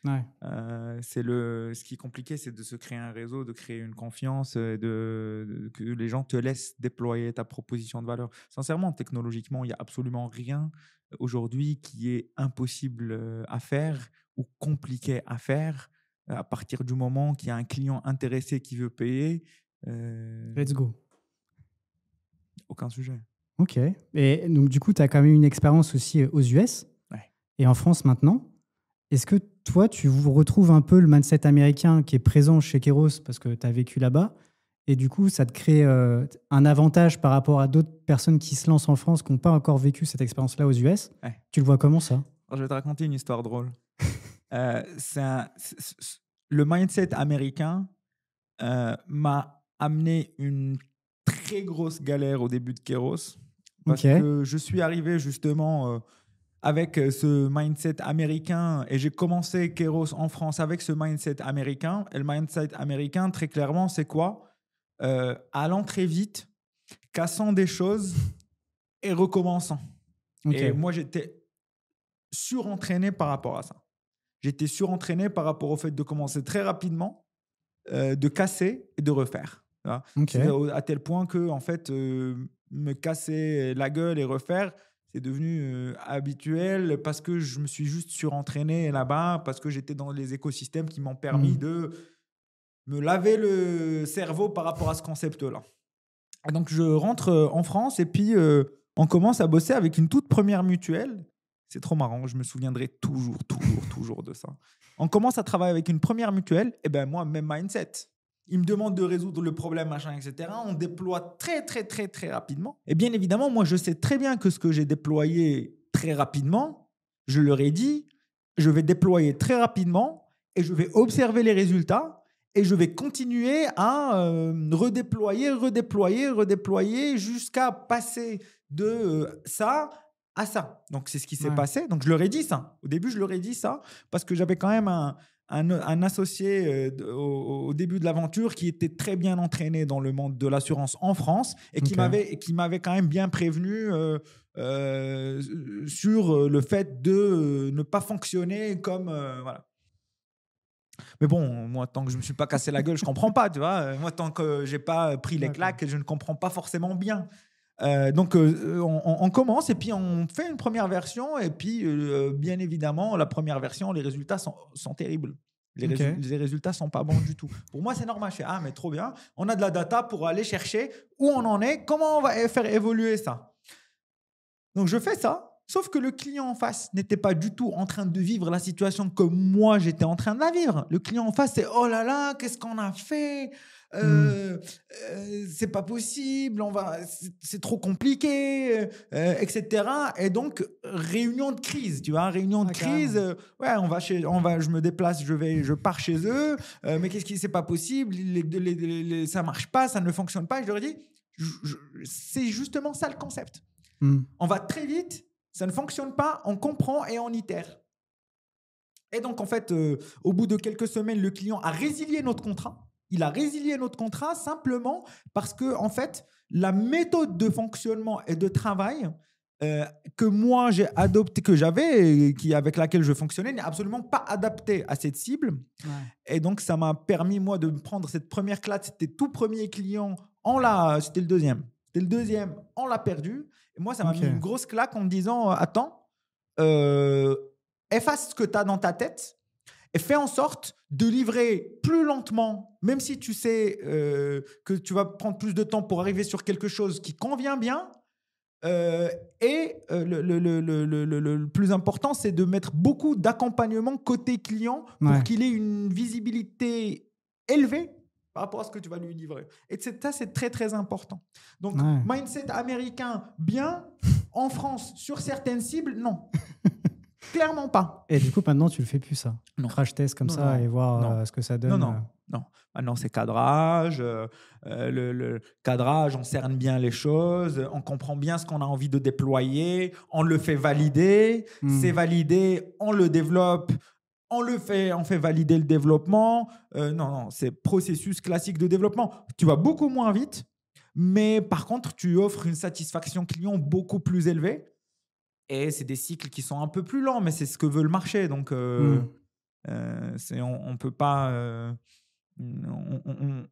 Ouais. Ce qui est compliqué, c'est de se créer un réseau, de créer une confiance, que les gens te laissent déployer ta proposition de valeur. Sincèrement, technologiquement, il n'y a absolument rien aujourd'hui qui est impossible à faire ou compliqué à faire à partir du moment qu'il y a un client intéressé qui veut payer. Let's go. Aucun sujet. Ok. Et donc, du coup, tu as quand même une expérience aussi aux US et en France maintenant. Est-ce que toi, tu retrouves un peu le mindset américain qui est présent chez Kairos parce que tu as vécu là-bas et du coup, ça te crée un avantage par rapport à d'autres personnes qui se lancent en France qui n'ont pas encore vécu cette expérience-là aux US? Tu le vois comment ça? Alors, je vais te raconter une histoire drôle. Le mindset américain m'a amené une très grosse galère au début de Kairos parce que je suis arrivé justement avec ce mindset américain et j'ai commencé Kairos en France avec ce mindset américain. Et le mindset américain, très clairement, c'est quoi? Allant très vite, cassant des choses et recommençant. Et moi, j'étais surentraîné par rapport à ça. J'étais surentraîné par rapport au fait de commencer très rapidement, de casser et de refaire. À tel point que, en fait, me casser la gueule et refaire, c'est devenu habituel parce que je me suis juste surentraîné là-bas, parce que j'étais dans les écosystèmes qui m'ont permis de me laver le cerveau par rapport à ce concept-là. Et donc, je rentre en France et puis on commence à bosser avec une toute première mutuelle. C'est trop marrant, je me souviendrai toujours de ça. On commence à travailler avec une première mutuelle, et ben moi, même mindset. Ils me demandent de résoudre le problème, machin, etc. On déploie très rapidement. Et bien évidemment, moi, je sais très bien que ce que j'ai déployé très rapidement, je leur ai dit, je vais déployer très rapidement et je vais observer les résultats et je vais continuer à redéployer jusqu'à passer de ça à ça. Donc, c'est ce qui s'est passé. Donc, je leur ai dit ça. Au début, je leur ai dit ça parce que j'avais quand même un associé au début de l'aventure qui était très bien entraîné dans le monde de l'assurance en France et qui m'avait quand même bien prévenu sur le fait de ne pas fonctionner comme... voilà. Mais bon, moi, tant que je ne me suis pas cassé la gueule, je ne comprends pas, tu vois. Moi, tant que je n'ai pas pris les claques, je ne comprends pas forcément bien. Donc, on commence et puis on fait une première version et puis, bien évidemment, la première version, les résultats sont terribles. Les résultats ne sont pas bons du tout. Pour moi, c'est normal. Je fais, ah, mais trop bien. On a de la data pour aller chercher où on en est, comment on va faire évoluer ça. Donc, je fais ça. Sauf que le client en face n'était pas du tout en train de vivre la situation comme moi, j'étais en train de la vivre. Le client en face, c'est « Oh là là, qu'est-ce qu'on a fait ? C'est pas possible, c'est trop compliqué, etc. » Et donc, réunion de crise, tu vois, réunion de crise. Je me déplace, je pars chez eux. Mais qu'est-ce qui c'est pas possible, ça marche pas, ça ne fonctionne pas. Et je leur ai dit, c'est justement ça le concept. On va très vite. Ça ne fonctionne pas, on comprend et on itère. Et donc, en fait, au bout de quelques semaines, le client a résilié notre contrat. Il a résilié notre contrat simplement parce que, en fait, la méthode de fonctionnement et de travail que moi j'ai adoptée, que j'avais, avec laquelle je fonctionnais, n'est absolument pas adaptée à cette cible. Et donc, ça m'a permis, moi, de prendre cette première claque. C'était tout premier client. C'était le deuxième. C'était le deuxième, on l'a perdu. Et moi, ça m'a mis une grosse claque en me disant, attends, efface ce que tu as dans ta tête et fais en sorte de livrer plus lentement, même si tu sais que tu vas prendre plus de temps pour arriver sur quelque chose qui convient bien. Le plus important, c'est de mettre beaucoup d'accompagnement côté client pour qu'il ait une visibilité élevée par rapport à ce que tu vas lui livrer. Et ça, c'est très, très important. Donc, mindset américain, bien. En France, sur certaines cibles, non. Clairement pas. Et du coup, maintenant, tu le fais plus, ça? Non. Crash test comme Non, ça non, et voir non. ce que ça donne. Non. Maintenant, c'est cadrage. Le cadrage, on cerne bien les choses, on comprend bien ce qu'on a envie de déployer, on le fait valider, c'est validé, on le développe, on fait valider le développement. Non, c'est processus classique de développement. Tu vas beaucoup moins vite, mais par contre, tu offres une satisfaction client beaucoup plus élevée. Et c'est des cycles qui sont un peu plus lents, mais c'est ce que veut le marché. Donc, on peut pas. On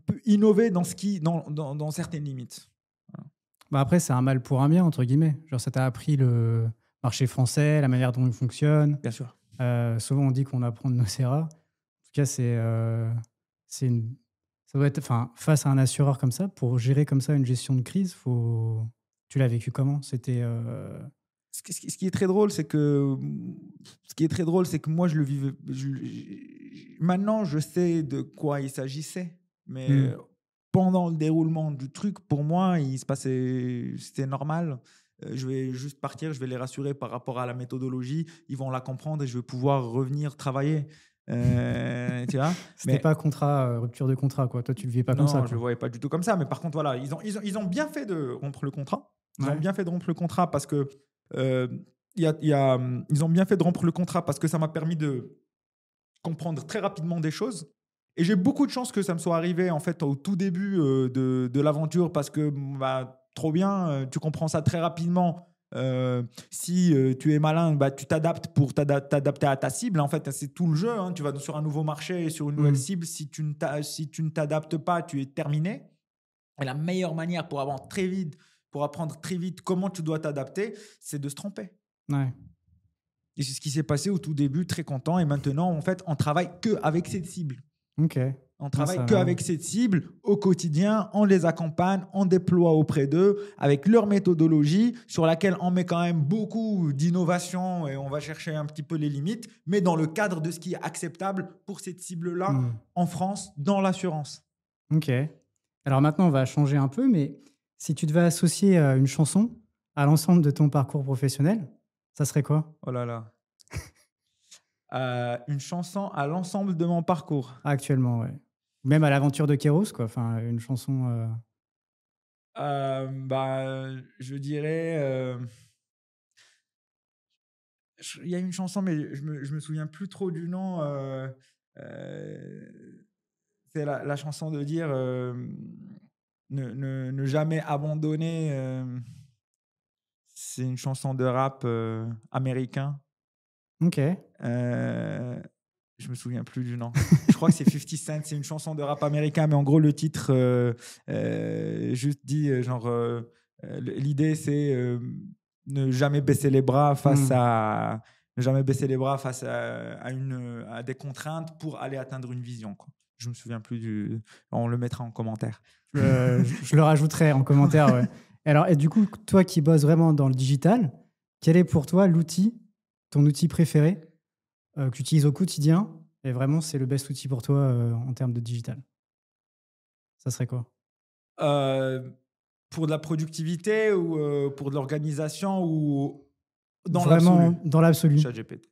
peut innover dans certaines limites. Voilà. Bah après, c'est un mal pour un bien, entre guillemets. Genre, ça t'a appris le marché français, la manière dont il fonctionne. Bien sûr. Souvent, on dit qu'on apprend de Nocera. En tout cas, ça doit être, enfin, face à un assureur comme ça, pour gérer comme ça une gestion de crise, tu l'as vécu comment? C'était Ce qui est très drôle, c'est que moi, je le vivais. Maintenant, je sais de quoi il s'agissait, mais pendant le déroulement du truc, pour moi, c'était normal. Je vais juste partir, je vais les rassurer par rapport à la méthodologie. Ils vont la comprendre et je vais pouvoir revenir travailler. Tu vois. C'était pas rupture de contrat, quoi. Toi, tu le vivais pas comme ça, Non, quoi. je le voyais pas du tout comme ça. Mais par contre, voilà, ils ont bien fait de rompre le contrat. Ils ont bien fait de rompre le contrat parce que ils ont bien fait de rompre le contrat parce que ça m'a permis de comprendre très rapidement des choses. Et j'ai beaucoup de chance que ça me soit arrivé en fait au tout début de l'aventure parce que trop bien, tu comprends ça très rapidement. Si tu es malin, tu t'adaptes pour t'adapter à ta cible. En fait, c'est tout le jeu. Hein. Tu vas sur un nouveau marché, sur une nouvelle cible. Si tu ne t'adaptes pas, tu es terminé. Et la meilleure manière pour apprendre très vite comment tu dois t'adapter, c'est de se tromper. Ouais. Et c'est ce qui s'est passé au tout début, très content. Et maintenant, en fait, on travaille qu'avec cette cible. Ok. On travaille qu'avec cette cible au quotidien. On les accompagne, on déploie auprès d'eux avec leur méthodologie sur laquelle on met quand même beaucoup d'innovation et on va chercher un petit peu les limites, mais dans le cadre de ce qui est acceptable pour cette cible-là en France, dans l'assurance. Ok. Alors maintenant, on va changer un peu, mais si tu devais associer une chanson à l'ensemble de ton parcours professionnel, ça serait quoi? Oh là là. Une chanson à l'ensemble de mon parcours. Actuellement, ouais. Même à l'aventure de Kéros, quoi. Enfin, une chanson. Je dirais. Il y a une chanson, mais je me souviens plus trop du nom. C'est la chanson de dire ne jamais abandonner. C'est une chanson de rap américain. Ok. Je me souviens plus du nom. Je crois que c'est 50 Cent. C'est une chanson de rap américain, mais en gros, le titre juste dit l'idée, c'est ne jamais baisser les bras face à des contraintes pour aller atteindre une vision, quoi. Je me souviens plus on le mettra en commentaire. Je le rajouterai en commentaire. Ouais. Alors, et du coup, toi qui bosses vraiment dans le digital, quel est pour toi ton outil préféré que tu utilises au quotidien et vraiment c'est le best outil pour toi en termes de digital? Ça serait quoi? Pour de la productivité ou pour de l'organisation ou dans vraiment l'absolu? Dans l'absolu. ChatGPT.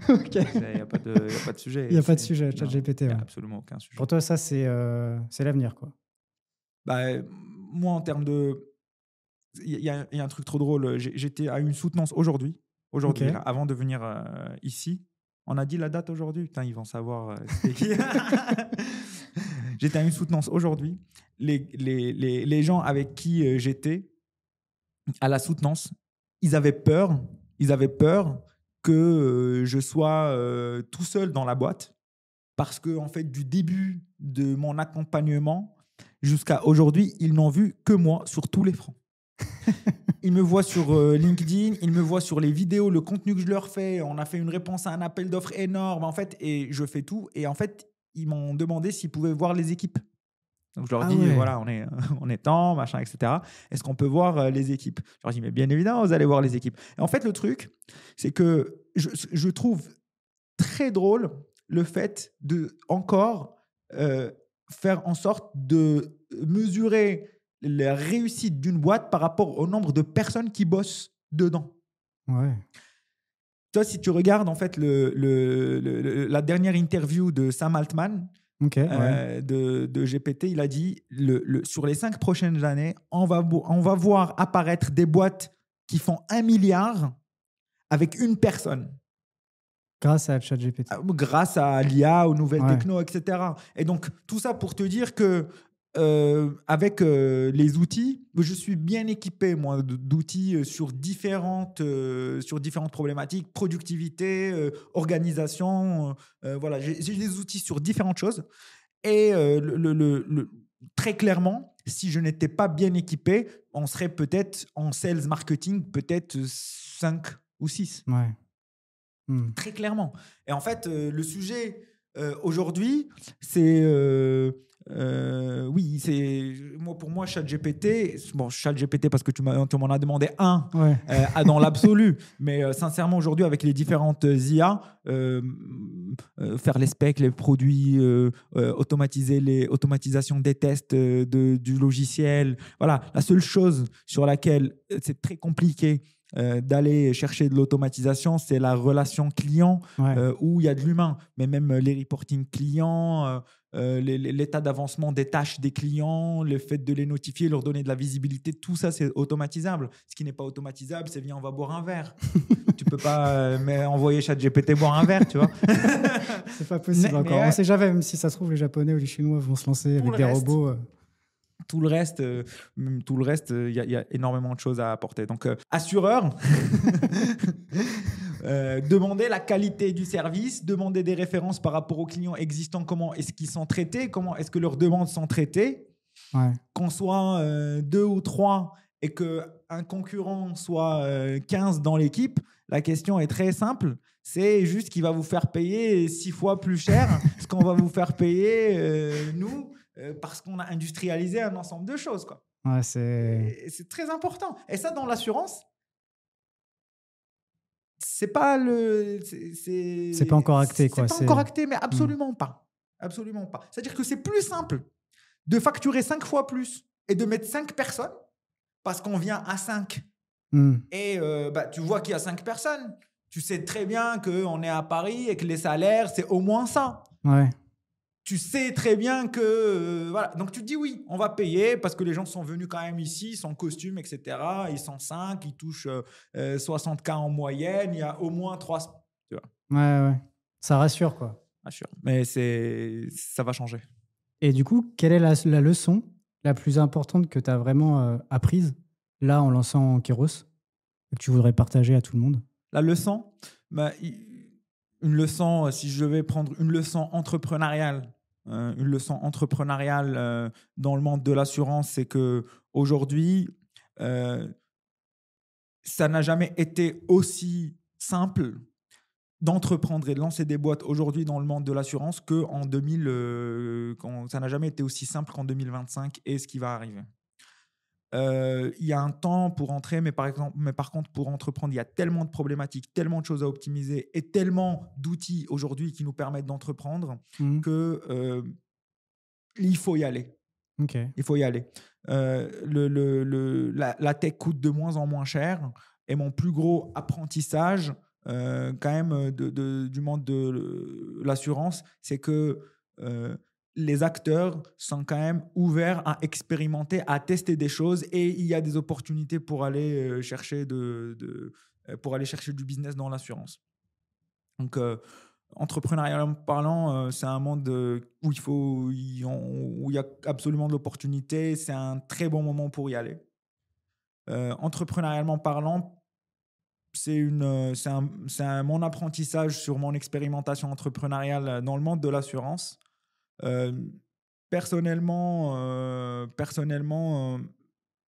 Ok. Il n'y a pas de sujet. Il n'y a pas de sujet, ChatGPT. Il n'y a Ouais. absolument aucun sujet. Pour toi, ça, c'est l'avenir, quoi. Moi, en termes de... Il y a un truc trop drôle. J'étais à une soutenance aujourd'hui, Okay. là, avant de venir ici. On a dit la date aujourd'hui? Putain, ils vont savoir c'était qui. J'étais à une soutenance aujourd'hui. Les gens avec qui j'étais à la soutenance, ils avaient peur que je sois tout seul dans la boîte parce que en fait, du début de mon accompagnement jusqu'à aujourd'hui, ils n'ont vu que moi sur tous les fronts. Ils me voient sur LinkedIn, ils me voient sur les vidéos, le contenu que je leur fais. On a fait une réponse à un appel d'offres énorme, en fait, et je fais tout. Et en fait, ils m'ont demandé s'ils pouvaient voir les équipes. Donc, je leur dis, voilà, on est temps, machin, etc. Est-ce qu'on peut voir les équipes? Je leur dis, mais bien évidemment, vous allez voir les équipes. Et en fait, le truc, c'est que je trouve très drôle le fait de encore faire en sorte de mesurer la réussite d'une boîte par rapport au nombre de personnes qui bossent dedans. Ouais. Toi, si tu regardes en fait la dernière interview de Sam Altman de GPT, il a dit sur les 5 prochaines années, on va voir apparaître des boîtes qui font 1 milliard avec une personne. Grâce à ChatGPT. Grâce à l'IA, aux nouvelles techno, etc. Et donc, tout ça pour te dire que avec les outils, je suis bien équipé, moi, d'outils sur différentes problématiques, productivité, organisation. Voilà, j'ai des outils sur différentes choses. Et très clairement, si je n'étais pas bien équipé, on serait peut-être en sales marketing, peut-être 5 ou 6. Ouais. Très clairement. Et en fait, le sujet aujourd'hui, c'est oui, c'est pour moi ChatGPT. Bon, ChatGPT parce que tu m'en as demandé un dans l'absolu, mais sincèrement aujourd'hui avec les différentes IA, faire les specs, les produits, automatisation des tests du logiciel. Voilà, la seule chose sur laquelle c'est très compliqué d'aller chercher de l'automatisation, c'est la relation client où il y a de l'humain. Mais même les reporting clients, l'état d'avancement des tâches des clients, le fait de les notifier, leur donner de la visibilité, tout ça, c'est automatisable. Ce qui n'est pas automatisable, c'est viens, on va boire un verre. Tu peux pas envoyer ChatGPT boire un verre, tu vois. C'est pas possible encore. On sait jamais, même si ça se trouve, les Japonais ou les Chinois vont se lancer avec des robots. Tout le reste, il y a énormément de choses à apporter. Donc, assureur, demander la qualité du service, demander des références par rapport aux clients existants, comment est-ce qu'ils sont traités, comment est-ce que leurs demandes sont traitées. Qu'on soit 2 ou 3 et qu'un concurrent soit 15 dans l'équipe, la question est très simple. C'est juste qu'il va vous faire payer 6 fois plus cher ce qu'on va vous faire payer, nous, parce qu'on a industrialisé un ensemble de choses, quoi. C'est très important. Et ça, dans l'assurance, c'est pas encore acté, quoi. C'est pas encore acté, mais absolument pas. Absolument pas. C'est-à-dire que c'est plus simple de facturer 5 fois plus et de mettre 5 personnes parce qu'on vient à 5. Et tu vois qu'il y a 5 personnes. Tu sais très bien qu'on est à Paris et que les salaires, c'est au moins ça. Tu sais très bien que... voilà. Donc, tu te dis oui, on va payer parce que les gens sont venus quand même ici, ils sont en costume, etc. Ils sont 5, ils touchent 60K en moyenne. Il y a au moins 3... Tu vois. Ça rassure, quoi. Rassure. Mais ça va changer. Et du coup, quelle est la leçon la plus importante que tu as vraiment apprise, là, en lançant Kairos, et que tu voudrais partager à tout le monde? La leçon, une leçon, si je devais prendre une leçon entrepreneuriale, dans le monde de l'assurance, c'est qu'aujourd'hui, ça n'a jamais été aussi simple d'entreprendre et de lancer des boîtes aujourd'hui dans le monde de l'assurance qu'en 2000, ça n'a jamais été aussi simple qu'en 2025 et ce qui va arriver. Il y a un temps pour entrer, mais par contre, pour entreprendre, il y a tellement de problématiques, tellement de choses à optimiser et tellement d'outils aujourd'hui qui nous permettent d'entreprendre que il faut y aller. Il faut y aller. La tech coûte de moins en moins cher et mon plus gros apprentissage quand même du monde de l'assurance, c'est que les acteurs sont quand même ouverts à expérimenter, à tester des choses et il y a des opportunités pour aller chercher pour aller chercher du business dans l'assurance. Donc, entrepreneurialement parlant, c'est un monde où il y a absolument de l'opportunité. C'est un très bon moment pour y aller. Entrepreneurialement parlant, c'est mon apprentissage sur mon expérimentation entrepreneuriale dans le monde de l'assurance. Personnellement,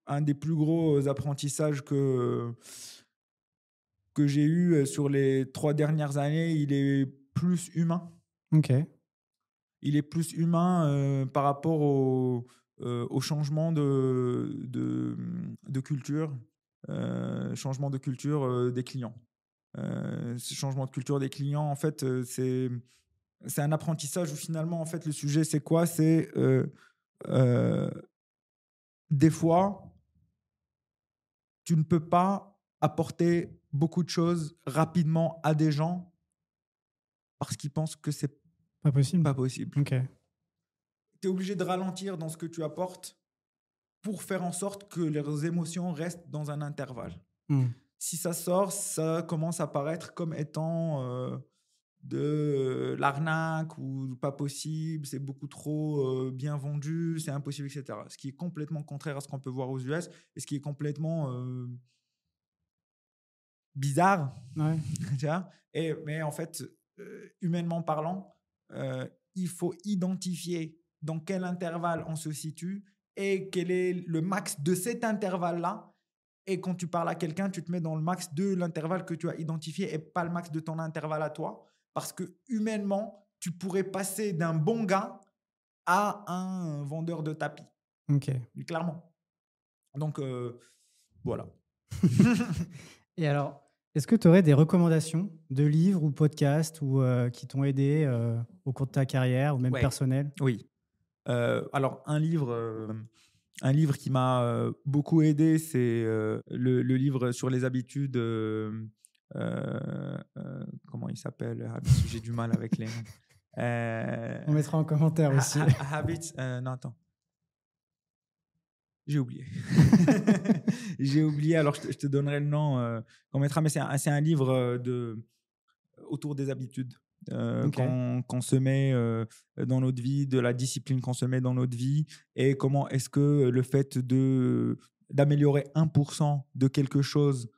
un des plus gros apprentissages que j'ai eu sur les 3 dernières années, il est plus humain. Il est plus humain par rapport au changement de culture, changement de culture des clients. Ce changement de culture des clients, en fait, c'est un apprentissage où finalement, en fait, le sujet, c'est quoi? C'est des fois, tu ne peux pas apporter beaucoup de choses rapidement à des gens parce qu'ils pensent que c'est Pas possible. pas possible. Ok. Tu es obligé de ralentir dans ce que tu apportes pour faire en sorte que leurs émotions restent dans un intervalle. Si ça sort, ça commence à paraître comme étant de l'arnaque ou pas possible, c'est beaucoup trop bien vendu, c'est impossible, etc. Ce qui est complètement contraire à ce qu'on peut voir aux US et ce qui est complètement bizarre. Ouais. Tu vois. Mais en fait, humainement parlant, il faut identifier dans quel intervalle on se situe et quel est le max de cet intervalle-là. Et quand tu parles à quelqu'un, tu te mets dans le max de l'intervalle que tu as identifié et pas le max de ton intervalle à toi. Parce que humainement, tu pourrais passer d'un bon gars à un vendeur de tapis. Ok. Clairement. Donc, voilà. Et alors, est-ce que tu aurais des recommandations de livres ou podcasts ou, qui t'ont aidé au cours de ta carrière ou même personnelle? Oui. Alors, un livre qui m'a beaucoup aidé, c'est le livre sur les habitudes. Comment il s'appelle? J'ai du mal avec les noms. On mettra en commentaire aussi. Habits. Non, attends. J'ai oublié. J'ai oublié. Alors, je te donnerai le nom qu'on mettra. Mais c'est un livre autour des habitudes. Qu'on se met dans notre vie, de la discipline qu'on se met dans notre vie, et comment est-ce que le fait d'améliorer 1% de quelque chose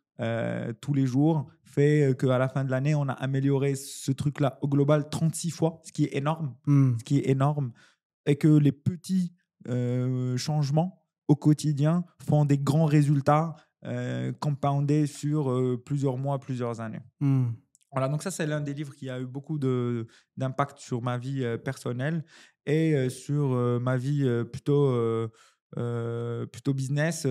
tous les jours fait qu'à la fin de l'année, on a amélioré ce truc-là au global 36 fois, ce qui est énorme. Ce qui est énorme. Et que les petits changements au quotidien font des grands résultats compoundés sur plusieurs mois, plusieurs années. Voilà, donc ça, c'est l'un des livres qui a eu beaucoup d'impact sur ma vie personnelle et sur ma vie plutôt business.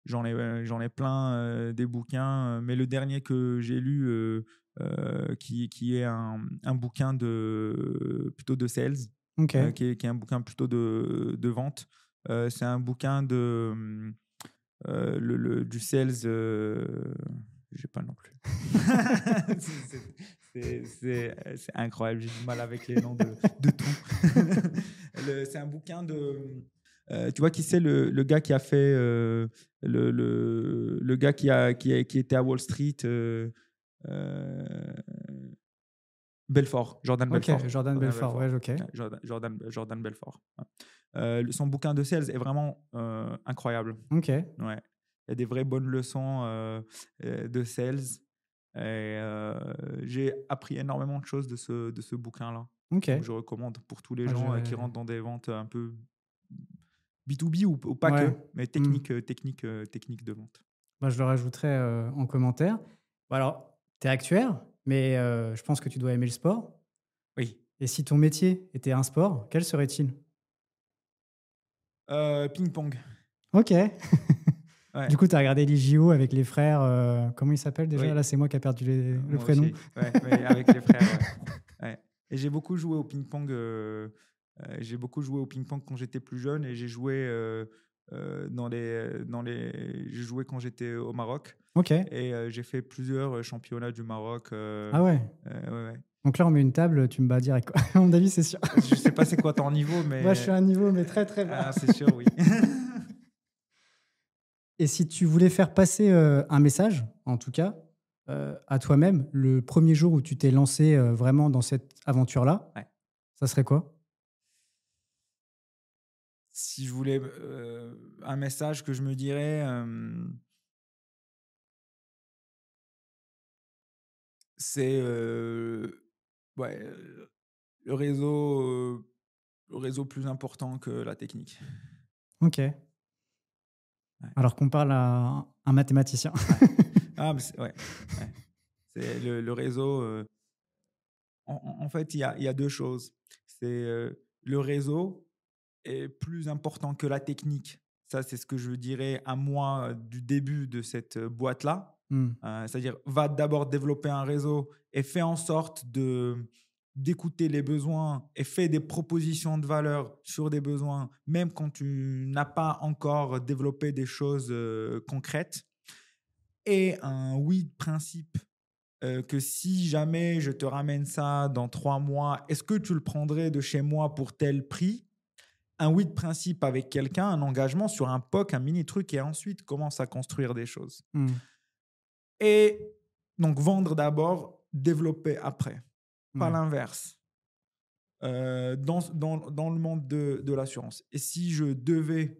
J'en ai plein des bouquins, mais le dernier que j'ai lu, qui est un bouquin plutôt de sales, qui est un bouquin plutôt de vente. C'est un bouquin du sales. J'ai pas non plus. C'est incroyable. J'ai du mal avec les noms de tout. C'est un bouquin de. Tu vois qui c'est le gars qui a fait le gars qui était à Wall Street. Belfort, Jordan Belfort. Jordan Belfort, ouais, ok. Jordan Belfort. Son bouquin de sales est vraiment incroyable. Ok. Ouais. Il y a des vraies bonnes leçons de sales. Et j'ai appris énormément de choses de ce bouquin-là. Ok. Donc je recommande pour tous les gens qui rentrent dans des ventes un peu B2B ou pas que, mais technique de vente. Je le rajouterai en commentaire. Bon, alors, tu es actuaire, mais je pense que tu dois aimer le sport. Oui. Et si ton métier était un sport, quel serait-il? Ping-pong. Ok. Ouais. Du coup, tu as regardé les JO avec les frères. Comment ils s'appellent déjà? Oui. Là, c'est moi qui ai perdu le prénom. Ouais, avec les frères. Ouais. Et j'ai beaucoup joué au ping-pong. J'ai beaucoup joué au ping-pong quand j'étais plus jeune, et j'ai joué j'ai joué quand j'étais au Maroc. Ok. Et j'ai fait plusieurs championnats du Maroc. Ah ouais. Ouais. Donc là, on met une table, tu me bats direct, quoi. À mon avis, c'est sûr. Je sais pas c'est quoi ton niveau, mais. Moi, je suis à un niveau, mais très très bas. Ah, c'est sûr, oui. Et si tu voulais faire passer un message, en tout cas, à toi-même, le premier jour où tu t'es lancé vraiment dans cette aventure-là, ça serait quoi? Si je voulais un message que je me dirais, c'est le réseau plus important que la technique. Ok. Ouais. Alors qu'on parle à un mathématicien. Ah, mais c'est le réseau. En fait, il y a deux choses. C'est le réseau est plus important que la technique. Ça, c'est ce que je dirais à moi du début de cette boîte-là. C'est-à-dire, va d'abord développer un réseau et fais en sorte d'écouter les besoins et fais des propositions de valeur sur des besoins, même quand tu n'as pas encore développé des choses concrètes. et un oui de principe que si jamais je te ramène ça dans 3 mois, est-ce que tu le prendrais de chez moi pour tel prix? Un oui de principe avec quelqu'un, un engagement sur un POC, un mini truc et ensuite commence à construire des choses. Mmh. Et donc vendre d'abord, développer après. Pas Ouais. l'inverse. Dans le monde de l'assurance. Et si je devais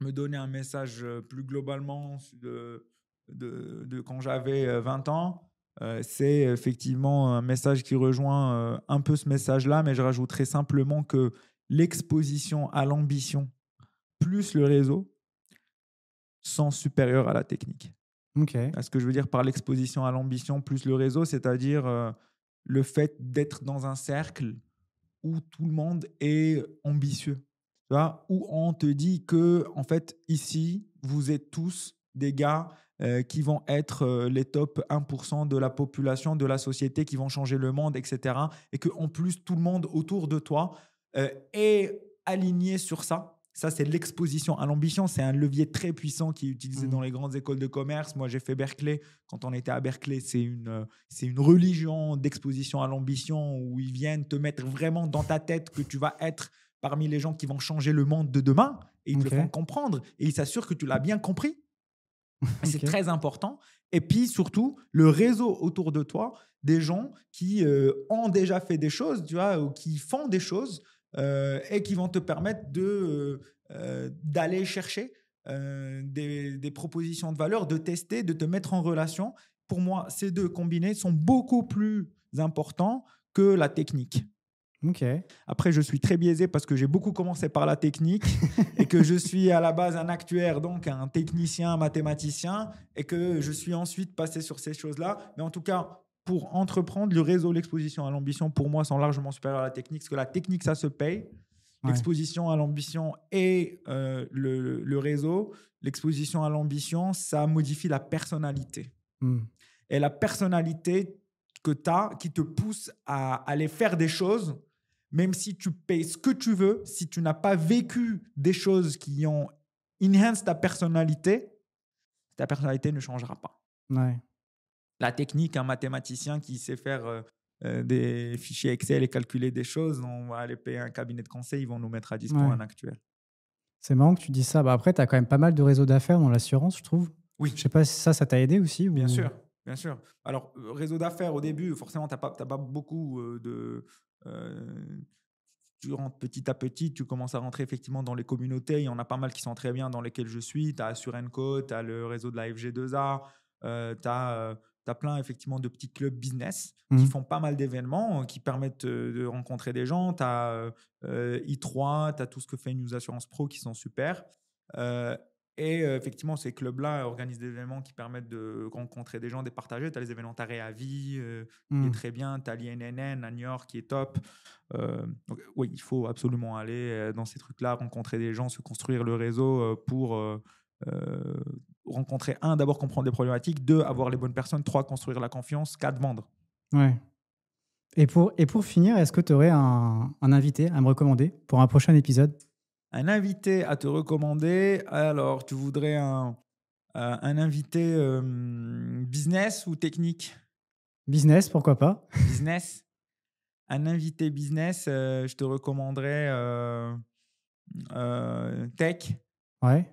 me donner un message plus globalement de quand j'avais 20 ans, c'est effectivement un message qui rejoint un peu ce message-là, mais je rajouterais simplement que l'exposition à l'ambition plus le réseau sont supérieurs à la technique. OK. Ce que je veux dire par l'exposition à l'ambition plus le réseau, c'est-à-dire le fait d'être dans un cercle où tout le monde est ambitieux, tu vois, où on te dit que en fait ici vous êtes tous des gars qui vont être les top 1% de la population, de la société, qui vont changer le monde, etc. Et que en plus tout le monde autour de toi est aligné sur ça. Ça, c'est l'exposition à l'ambition. C'est un levier très puissant qui est utilisé dans Mmh. les grandes écoles de commerce. Moi, j'ai fait Berkeley. Quand on était à Berkeley, c'est une religion d'exposition à l'ambition où ils viennent te mettre vraiment dans ta tête que tu vas être parmi les gens qui vont changer le monde de demain et ils te le font OK. comprendre et ils s'assurent que tu l'as bien compris. C'est OK. très important. Et puis surtout, le réseau autour de toi, des gens qui ont déjà fait des choses, tu vois, ou qui font des choses et qui vont te permettre d'aller chercher des propositions de valeur, de tester, de te mettre en relation. Pour moi, ces deux combinés sont beaucoup plus importants que la technique. OK. Après, je suis très biaisé parce que j'ai beaucoup commencé par la technique et que je suis à la base un actuaire, donc un technicien, un mathématicien, et que je suis ensuite passé sur ces choses-là. Mais en tout cas, pour entreprendre, le réseau, l'exposition à l'ambition, pour moi, sont largement supérieurs à la technique, parce que la technique, ça se paye. Ouais. L'exposition à l'ambition et le réseau, l'exposition à l'ambition, ça modifie la personnalité. Mmh. Et la personnalité que tu as qui te pousse à aller faire des choses, même si tu payes ce que tu veux, si tu n'as pas vécu des choses qui ont enhance ta personnalité ne changera pas. Ouais. La technique, un mathématicien qui sait faire des fichiers Excel et calculer des choses, on va aller payer un cabinet de conseil, ils vont nous mettre à dispo Ouais. un actuel. C'est marrant que tu dis ça. Bah, après, tu as quand même pas mal de réseaux d'affaires dans l'assurance, je trouve. Oui, Je sais pas si ça t'a aidé aussi bien ou? sûr, bien sûr. Alors, réseau d'affaires, au début, forcément, t'as pas beaucoup euh, tu rentres petit à petit, tu commences à rentrer effectivement dans les communautés. Il y en a pas mal qui sont très bien dans lesquelles je suis. Tu as Assurenco, tu as le réseau de la FG2A, tu as, plein effectivement de petits clubs business qui Mmh. font pas mal d'événements, qui permettent de rencontrer des gens. Tu as I3, tu as tout ce que fait News Assurance Pro qui sont super. Euh, effectivement, ces clubs-là organisent des événements qui permettent de rencontrer des gens, de partager. Tu as les événements Taré à vie, qui est Mmh. très bien. Tu as l'INNN à New York, qui est top. Donc, oui, il faut absolument aller dans ces trucs-là, rencontrer des gens, se construire le réseau pour rencontrer, un, d'abord comprendre les problématiques, deux, avoir les bonnes personnes, trois, construire la confiance, quatre, vendre. Ouais. Et pour finir, est-ce que tu aurais un invité à me recommander pour un prochain épisode? Un invité à te recommander, alors tu voudrais un invité business ou technique? Business, pourquoi pas? Business. Un invité business, je te recommanderais tech. Ouais.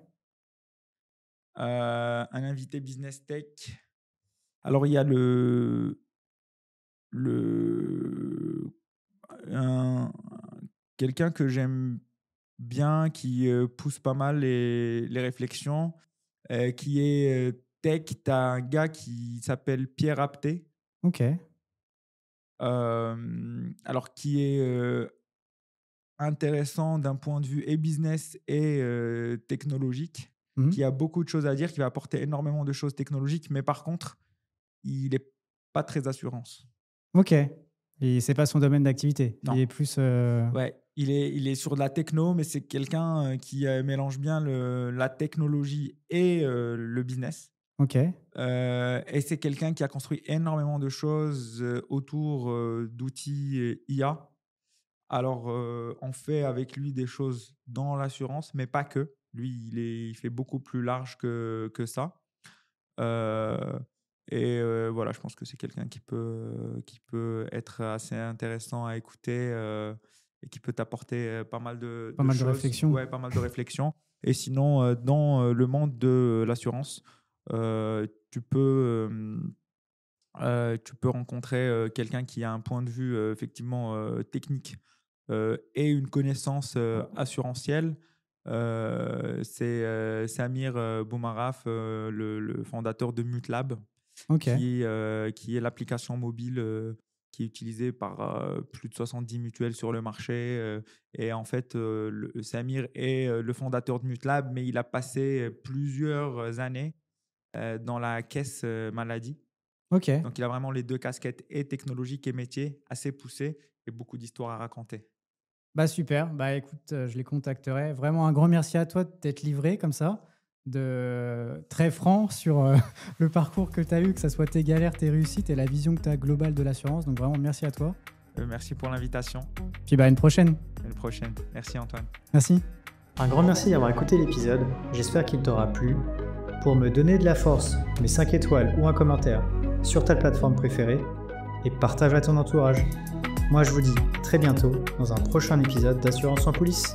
Un invité business tech. Alors, il y a le, un- quelqu'un que j'aime bien, qui pousse pas mal les réflexions, qui est tech. Tu as un gars qui s'appelle Pierre Apté, OK. alors qui est intéressant d'un point de vue et business et technologique, Mmh. qui a beaucoup de choses à dire, qui va apporter énormément de choses technologiques, mais par contre, il n'est pas très assurance. OK. Et c'est pas son domaine d'activité? Il Non. est plus, Ouais, il est sur de la techno, mais c'est quelqu'un qui mélange bien la technologie et le business. OK. Et c'est quelqu'un qui a construit énormément de choses autour d'outils IA. Alors, on fait avec lui des choses dans l'assurance, mais pas que. Lui, il fait beaucoup plus large que ça. Voilà, je pense que c'est quelqu'un qui peut être assez intéressant à écouter et qui peut t'apporter pas mal de Pas mal de choses. réflexion. Ouais, pas mal de réflexions. Et sinon, dans le monde de l'assurance, tu peux rencontrer quelqu'un qui a un point de vue effectivement technique et une connaissance assurantielle. C'est Samir Boumaraf, le fondateur de Mutlab, Ok. qui est l'application mobile qui est utilisée par plus de 70 mutuelles sur le marché. Et en fait, Samir est le fondateur de Mutlab, mais il a passé plusieurs années dans la caisse maladie. Ok. Donc, il a vraiment les deux casquettes, et technologique et métier, assez poussées et beaucoup d'histoires à raconter. Bah super, bah écoute, je les contacterai. Vraiment un grand merci à toi de t'être livré comme ça, très franc sur le parcours que tu as eu, que ce soit tes galères, tes réussites et la vision que tu as globale de l'assurance. Donc vraiment merci à toi. Merci pour l'invitation. Puis bah à une prochaine. À une prochaine. Merci Antoine. Merci. Un grand merci d'avoir écouté l'épisode, j'espère qu'il t'aura plu. Pour me donner de la force, mets 5 étoiles ou un commentaire sur ta plateforme préférée et partage à ton entourage. Moi je vous dis très bientôt dans un prochain épisode d'Assurance en coulisses.